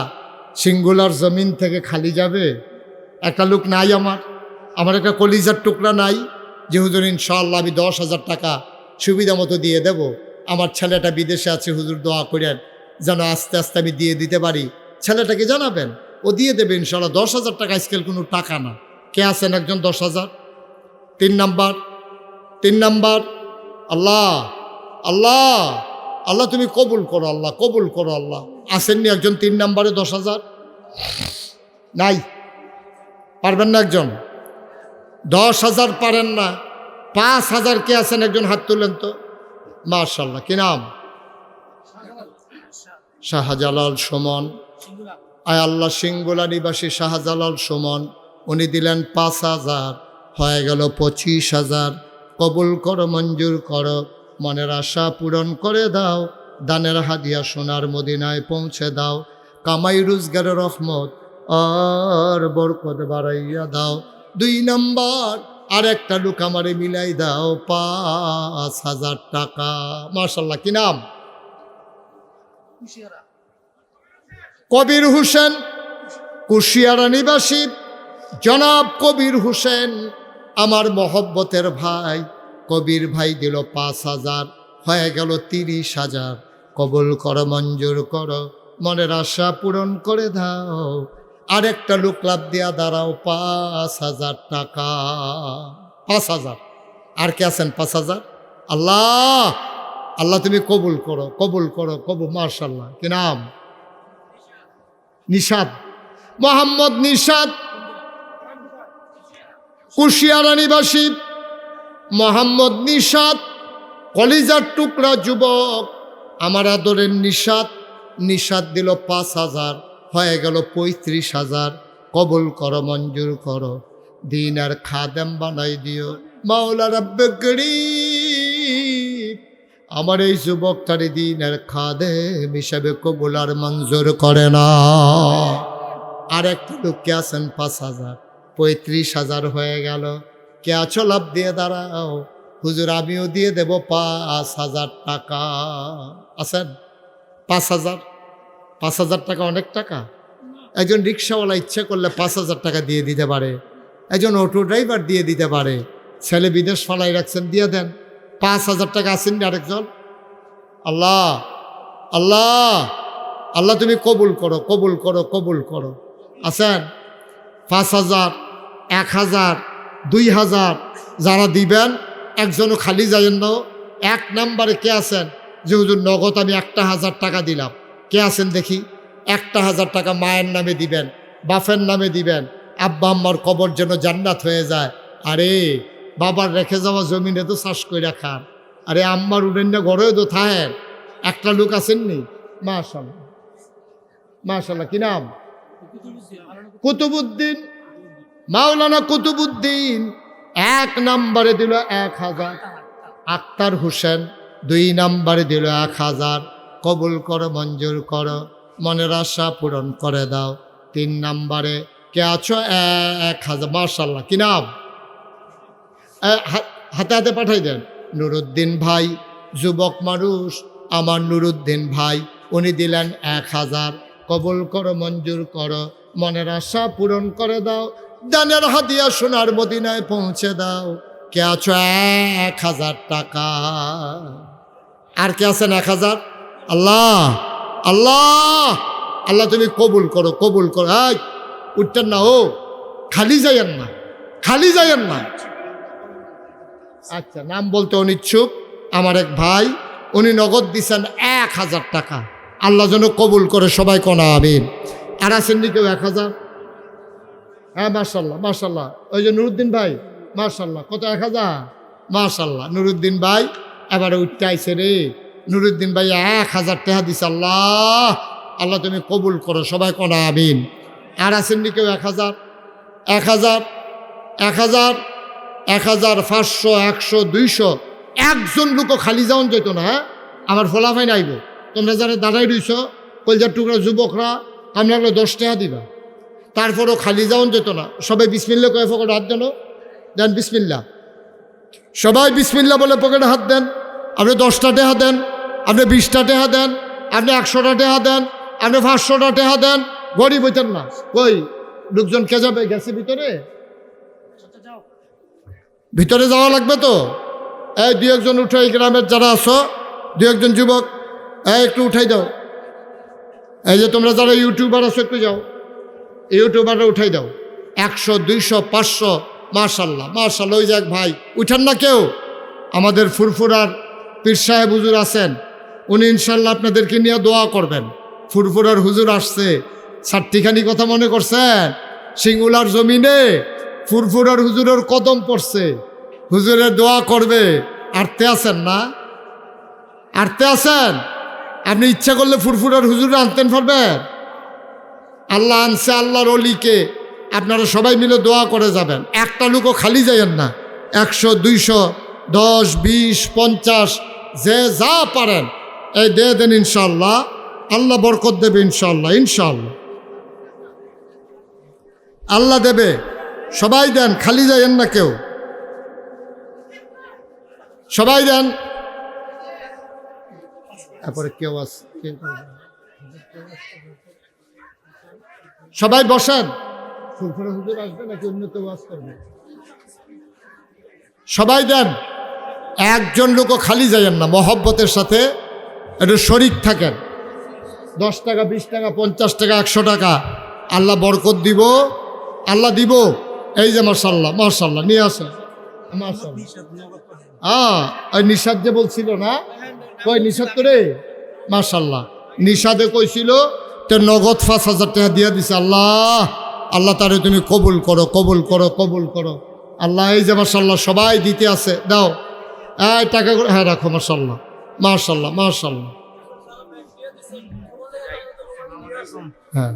সিঙ্গুলার জমিন থেকে খালি যাবে? একটা লোক নাই আমার একটা কলিজার টুকরা নাই যে হুজুর ইনশাআল্লাহ আমি 10,000 টাকা সুবিধা মতো দিয়ে দেব, আমার ছেলেটা বিদেশে আছে, হুজুর দোয়া করেন যেন আস্তে আস্তে আমি দিয়ে দিতে পারি। ছেলেটাকে জানাবেন, ও দিয়ে দেবে ইনশাআল্লাহ। 10,000 টাকা আজকাল কোনো টাকা না। কে আছেন একজন? 10,000। 3 নাম্বার। 3 নাম্বার। আল্লাহ আল্লাহ আল্লাহ, তুমি কবুল করো আল্লাহ, কবুল করো আল্লাহ। আসেননি একজন 3 নাম্বারে 10,000? নাই? পারবেন না একজন? 10,000 পারেন না? 5,000 কে আছেন একজন? হাত তুলেন তো। মাশাআল্লাহ। কি নাম? শাহজালাল সুমন। আয় আল্লাহ, সিঙ্গুলা নিবাসী শাহজালাল সুমন, উনি দিলেন 5,000, হয়ে গেল 25,000। কবুল করো, মঞ্জুর করো, মনের আশা পূরণ করে দাও, দানের হাদিয়া সোনার মদিনায় পৌঁছে দাও, কামাই রোজগারের রহমত আর বরকত বাড়াইয়া দাও। 2 নাম্বার, আর একটা লোক আমারে মিলাই দাও 5,000 টাকা। মাশাআল্লাহ। কি নাম? কবির হোসেন, কুশিয়ারা নিবাসী জনাব কবির হোসেন, আমার মহব্বতের ভাই। কবির ভাই দিল 5,000, হয়ে গেল 30,000। কবুল করো, মঞ্জুর করো, মনের আশা পূরণ করে দাও, আরেকটা লোক লাভ দিয়া দাঁড়াও 5,000 টাকা। 5,000। আর কে আছেন 5,000? আল্লাহ, আল্লাহ তুমি কবুল করো, কবুল করো, কবুল। মাশাআল্লাহ, কি নাম? নিশাদ, মোহাম্মদ নিশাদ, কুশিয়ারা নিবাসী মোহাম্মদ নিশাদ, কলিজার টুকরা যুবক, আমার আদরের নিশাদ। নিশাদ দিল 5,000, হয়ে গেল 35,000। কবুল করো, মঞ্জুর করো, দিন আর খাদেম বানাই দিও মাওলা রাব্বে করিম। আমার এই যুবকটারি দিন আর খাদেম হিসাবে কবুল আর মঞ্জুর করে না। আর একটা লোককে আছেন 5,000, 35,000 হয়ে গেল। কে আছো লাভ দিয়ে দাঁড়াও, হুজুর আমিও দিয়ে দেব 5,000 টাকা। আছেন 5,000? 5,000 টাকা অনেক টাকা। একজন রিক্সাওয়ালা ইচ্ছা করলে 5,000 টাকা দিয়ে দিতে পারে, একজন অটো ড্রাইভার দিয়ে দিতে পারে। ছেলে বিদেশ ফালাই রাখছেন, দিয়ে দেন। 5,000 টাকা আছেন আরেকজন। আল্লাহ, আল্লাহ, আল্লাহ তুমি কবুল করো, কবুল করো, কবুল করো। আছেন 5,000, 1,000, 2,000 যারা দিবেন, একজনও খালি যাবেন না। 1 নম্বরে কে আছেন যে হুজুর নগদ আমি 1,000 টাকা দিলাম? কে আছেন দেখি? 1,000 টাকা মায়ের নামে দিবেন, বাপের নামে দিবেন, আব্বা আম্মার কবর যেন জান্নাত হয়ে যায়। আরে বাবার রেখে যাওয়া জমিনে তো চাষ করে খান, আরে আম্মার উঠেন না ঘরেও তো থাকেন। একটা লোক আছেননি, মাশাআল্লাহ, মাশাআল্লাহ, কি নাম? কুতুবুদ্দিন, মাওলানা কুতুবুদ্দিন। 1 নম্বরে দিল 1,000। আক্তার হোসেন 2 নম্বরে দিল 1,000। কবুল করো, মঞ্জুর করো, মনের আশা পূরণ করে দাও। 3 নম্বরে কে আছো? 1,000। মাশাআল্লাহ, কি নাম? হাতে হাতে পাঠাই দেন। নুরুদ্দিন ভাই, যুবক মানুষ, আমার নুরুদ্দিন ভাই, উনি দিলেন 1,000। কবুল করো, মঞ্জুর করো, মনের আশা পূরণ করে দাও। দানের হাদিয়া সোনার মদিনায় পৌঁছে দাও। কে আছো? 1,000 টাকা। আর কে আছেন 1,000? আল্লাহ, আল্লাহ, আল্লাহ তুমি কবুল করো, কবুল করো। উঠতেন না, ও খালি যাইয়েন না, খালি যাইয়েন না। আচ্ছা, নাম বলতে অনিচ্ছুক আমার এক ভাই, উনি নগদ দিচ্ছেন 1,000 টাকা। আল্লাহ যেন কবুল করে, সবাই কোনা আমিন। আর আছেন নি কেউ 1,000? হ্যাঁ, মাশাআল্লাহ, মাশাআল্লাহ। ওই যে নুরুদ্দিন ভাই, মাশাআল্লাহ। কত? 1,000। মাশাআল্লাহ, নুরুদ্দিন ভাই এবারে উঠতে আইছে রে। নুরুদ্দিন ভাই 1,000 টাকা দিছে। আল্লাহ, আল্লাহ তুমি কবুল করো, সবাই কোনা আমিন। আর আছেন নি কেউ 1,000? 1,000, 1,000, 1,000, 500, 100, 200। একজন লোকও খালি যাওন যেত না। হ্যাঁ, আমার ফলাফাই নাইব। তোমরা যারা দাঁড়াই রইছ, কলজার টুকরা যুবকরা, আমরা 10 টাকা দিবা। তারপরও খালি যাওন যেত না। সবাই বিসমিল্লাহ কয়ে পকেটে হাত দেন, দেন বিসমিল্লাহ। সবাই বিসমিল্লাহ বলে পকেটে হাত দেন। আপনি 10টা টাকা দেন, আপনি 20টা টাকা দেন, আপনি 100টা টাকা দেন, আপনি 500টা টাকা দেন। গরিব হইতেন না। কই লোকজন কে যাবে? গেছে ভিতরে, ভিতরে যাওয়া লাগবে তো। এই 2-1জন উঠে, এই গ্রামের যারা আছো 2-1জন যুবক, একটু উঠাই দাও। এই যে তোমরা যারা ইউটিউবার আছো, একটু যাও, ইউটিউবাররা উঠাই দাও। 100, 200, 500। মাশাআল্লাহ, মাশাআল্লাহ। ওই যে এক ভাই, উঠান না কেউ। আমাদের ফুরফুরার পীর সাহেব হুজুর আছেন, উনি ইনশাল্লাহ আপনাদেরকে নিয়ে দোয়া করবেন। ফুরফুরার হুজুর আসছে, 60খানি কথা মনে করছেন? সিঙ্গুলার জমিনে ফুরফুরার হুজুরের কদম পড়ছে, হুজুরের দোয়া করবে। আরতে আছেন না? আরতে আছেন? আপনি ইচ্ছা করলে ফুরফুরার হুজুরে আনতেন পারবেন? আল্লাহ আনছে আল্লাহর অলিকে। আপনারা সবাই মিলে দোয়া করে যাবেন। একটা লোকও খালি যাইয়েন না। 100, 200, 10, 20, 50 যে যা পারেন এই দিয়ে দেন। ইনশাল্লাহ আল্লাহ বরকত দেবে, ইনশাল্লাহ, ইনশাল্লাহ আল্লাহ দেবে। সবাই দেন, খালি যাইয়েন না কেউ, সবাই দেন। তারপরে কেউ আছে? সবাই বসেন। আসবে নাকি অন্য কেউ আস করবে? সবাই দেন। একজন লোকও খালি যাইয়েন না। মহব্বতের সাথে একটু শরিক থাকেন। 10 টাকা, 20 টাকা, 50 টাকা, 100 টাকা আল্লাহ বরকত দিব, আল্লাহ দিব। এই যে মাশাল্লাহ মাশাল্লাহ নিয়ে আসেন ওই নিষাদ যে বলছিল না, কই নিষাদ করে মাশাল্লাহ নিষাদে কইছিল তো নগদ 5,000 টাকা দিয়ে দিছে। আল্লাহ আল্লাহ তারে তুমি কবুল করো, কবুল করো, কবুল করো আল্লাহ। এই যে মাশাল্লাহ সবাই দিতে আছে, দাও এই টাকাগুলো, হ্যাঁ রাখো মাশাল্লাহ মাশাল্লাহ মাশাল্লাহ। হ্যাঁ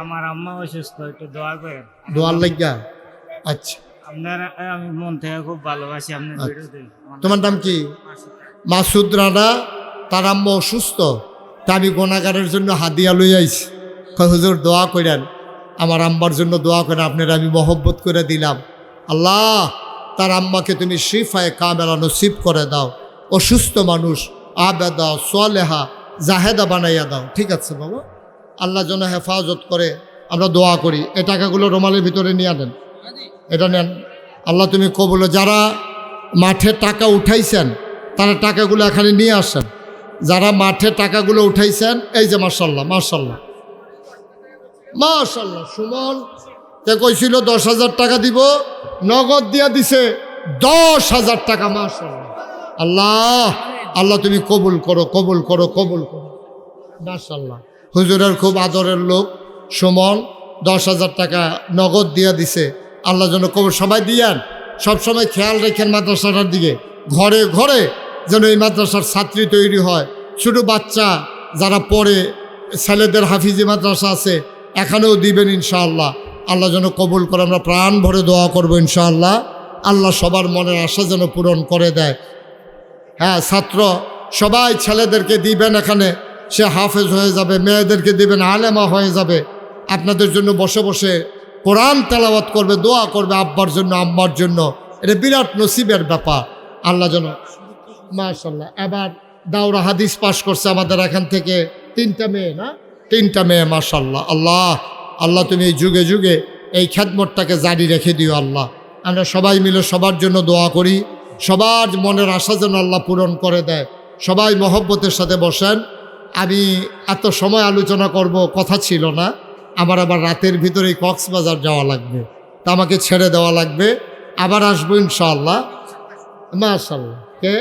আমার আম্মা অসুস্থ, একটু দোয়া করেন। দোয়ার লাগিয়া? আচ্ছা আপনার আমি মন থেকে খুব ভালোবাসি আপনার ভিডিও দেখি। তোমার নাম কি? মাসুদ রানা। তার আম্মা অসুস্থ, তা আমি গোনাগারের জন্য হাদিয়া লই আইছি। হুজুর দোয়া করেন, আমার আম্মার জন্য দোয়া করেন। আপনারা আমি মহব্বত করে দিলাম। আল্লাহ তার আম্মাকে তুমি শিফায়ে কামেলা নসিব করে দাও। অসুস্থ মানুষ আবেদা সোয়ালেহা জাহেদা বানাইয়া দাও। ঠিক আছে বাবা, আল্লাহ যেন হেফাজত করে, আমরা দোয়া করি। এই টাকাগুলো রুমালের ভিতরে নিয়ে নেন, এটা নেন। আল্লাহ তুমি কবুল। যারা মাঠে টাকা উঠাইছেন তারা টাকাগুলো এখানে নিয়ে আসেন। যারা মাঠে টাকাগুলো উঠাইছেন, এই যে মাশাল্লাহ মাশাল্লাহ মাশাল্লাহ। সুমন তে কইছিল 10,000 টাকা দিব, নগদ দিয়া দিছে 10,000 টাকা। মাশাল্লাহ আল্লাহ আল্লাহ তুমি কবুল করো, কবুল করো, কবুল করো মাশাল্লাহ। হুজুরের খুব আদরের লোক সুমন 10,000 টাকা নগদ দিয়া দিছে। আল্লাহ যেন কবুল। সবাই দিয়ান, সবসময় খেয়াল রেখেন মাদ্রাসাটার দিকে। ঘরে ঘরে যেন এই মাদ্রাসার ছাত্রী তৈরি হয়। ছোটো বাচ্চা যারা পড়ে, ছেলেদের হাফিজি মাদ্রাসা আছে, এখানেও দিবেন ইনশাআল্লাহ। আল্লাহ যেন কবুল করে। আমরা প্রাণ ভরে দোয়া করবো ইনশাআল্লাহ। আল্লাহ সবার মনের আশা যেন পূরণ করে দেয়। হ্যাঁ ছাত্র সবাই ছেলেদেরকে দিবেন, এখানে সে হাফেজ হয়ে যাবে। মেয়েদেরকে দিবেন, আলেমা হয়ে যাবে। আপনাদের জন্য বসে বসে কোরআন তেলাওয়াত করবে, দোয়া করবে আব্বার জন্য, আম্মার জন্য। এটা বিরাট নসিবের ব্যাপার। আল্লাহ যেন মাশাল্লাহ। এবার দাওরা হাদিস পাশ করছে আমাদের এখান থেকে 3টা মেয়ে, না 3টা মেয়ে মাশাল্লাহ। আল্লাহ আল্লাহ তুমি এই যুগে যুগে এই খেদমতটাকে জারি রেখে দিও আল্লাহ। আমরা সবাই মিলে সবার জন্য দোয়া করি, সবার মনের আশা যেন আল্লাহ পূরণ করে দেয়। সবাই মহব্বতের সাথে বসেন। আমি এত সময় আলোচনা করব কথা ছিল না, আমার আবার রাতের ভিতরেই কক্সবাজার যাওয়া লাগবে, তা আমাকে ছেড়ে দেওয়া লাগবে। আবার আসবো ইনশাআল্লাহ। মাশাআল্লাহ। কে?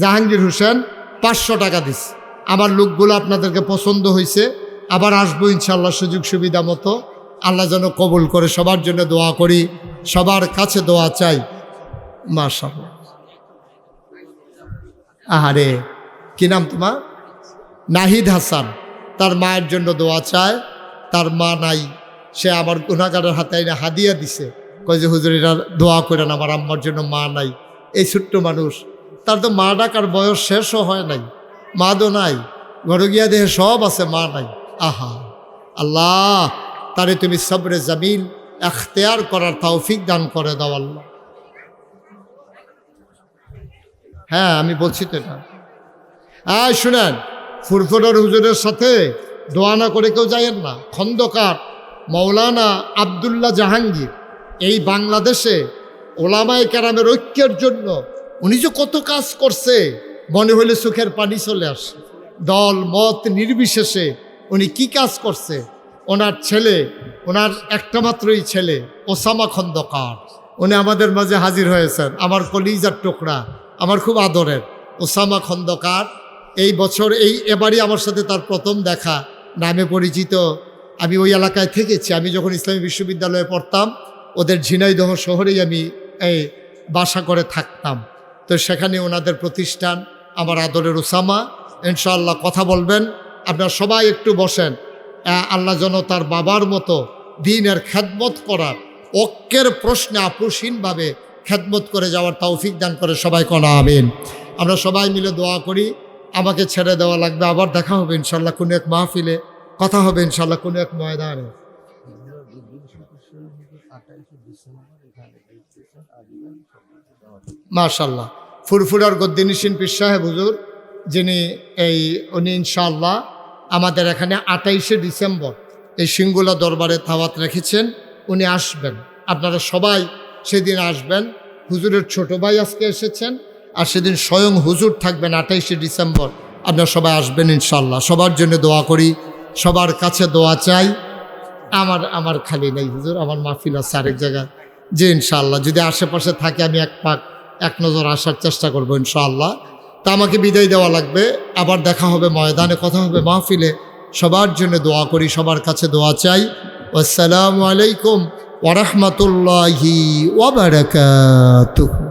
জাহাঙ্গীর হোসেন 500 টাকা দিস। আমার লোকগুলো আপনাদেরকে পছন্দ হয়েছে। আবার আসবো ইনশাআল্লাহ সুযোগ সুবিধা মতো। আল্লাহ যেন কবুল করে। সবার জন্য দোয়া করি, সবার কাছে দোয়া চাই। মাশাআল্লাহ। আহারে কি নাম তোমার? নাহিদ হাসান। তার মায়ের জন্য দোয়া চায়। তার মা নাই, সে আমার গুনাহগারের হাতে আইনা হাদিয়া দিছে। কয় যে হুজুর এরা দোয়া করেন আমার আম্মার জন্য, মা নাই। এই ছোট্ট মানুষ, তার তো মা ডাকার বয়স শেষও হয় নাই, মা তো নাই, ঘরে গিয়া দেহে সব আছে, মা নাই। আহা আল্লাহ তারে তুমি সবরে জামিল এখতিয়ার করার তৌফিক দান করে দাও আল্লাহ। হ্যাঁ আমি বলছি তো এটা। শুনেন, ফুরফুরার হুজুরের সাথে দোয়া না করে কেউ যাইয়েন না। খন্দকার মৌলানা আবদুল্লাহ জাহাঙ্গীর এই বাংলাদেশে ওলামায়ে কেরামের ঐক্যের জন্য উনি যে কত কাজ করছে, মনে হইলে চোখের পানি চলে আসে। দল মত নির্বিশেষে উনি কি কাজ করছে। ওনার ছেলে, ওনার একটা মাত্রই ছেলে ওসামা খন্দকার, উনি আমাদের মাঝে হাজির হয়েছেন। আমার কলিজার টুকরা, আমার খুব আদরের ওসামা খন্দকার। এই বছর এবারই আমার সাথে তার প্রথম দেখা, নামে পরিচিত। আমি ওই এলাকায় থেকেছি। আমি যখন ইসলামী বিশ্ববিদ্যালয়ে পড়তাম, ওদের ঝিনাইদহ শহরেই আমি বাসা করে থাকতাম। তো সেখানে ওনাদের প্রতিষ্ঠান। আমার আদরের ওসামা ইনশাআল্লাহ কথা বলবেন। আপনারা সবাই একটু বসেন। আল্লাহ যেন তার বাবার মতো দ্বীনের খেদমত করার, ঐক্যের প্রশ্নে আপোষহীনভাবে খেদমত করে যাওয়ার তৌফিক দান করে। সবাই কোন আমিন। আমরা সবাই মিলে দোয়া করি। আমাকে ছেড়ে দেওয়া লাগবে। আবার দেখা হবে ইনশাল্লাহ কোনো এক মাহফিলে, কথা হবে ইনশাল্লাহ কোনো এক ময়দানে। মাশাল্লাহ। ফুরফুরার গদ্দিনিসিন পীর সাহেব হুজুর, যিনি উনি ইনশাআল্লাহ আমাদের এখানে 28শে ডিসেম্বর এই সিঙ্গুলা দরবারে দাওয়াত রেখেছেন। উনি আসবেন, আপনারা সবাই সেদিন আসবেন। হুজুরের ছোট ভাই আজকে এসেছেন, আর সেদিন স্বয়ং হুজুর থাকবেন 28শে ডিসেম্বর। আপনারা সবাই আসবেন ইনশাআল্লাহ। সবার জন্য দোয়া করি, সবার কাছে দোয়া চাই। আমার খালি নেই হুজুর, আমার মাহফিল আছে আরেক জায়গায়। যে ইনশাআল্লাহ যদি আশেপাশে থাকে আমি এক নজর আসার চেষ্টা করবো ইনশাআল্লাহ। তা আমাকে বিদায় দেওয়া লাগবে, আবার দেখা হবে ময়দানে, কথা হবে মাহফিলে। সবার জন্য দোয়া করি, সবার কাছে দোয়া চাই। আসসালামু আলাইকুম ওয়া রাহমাতুল্লাহি ওয়া বারাকাতুহু।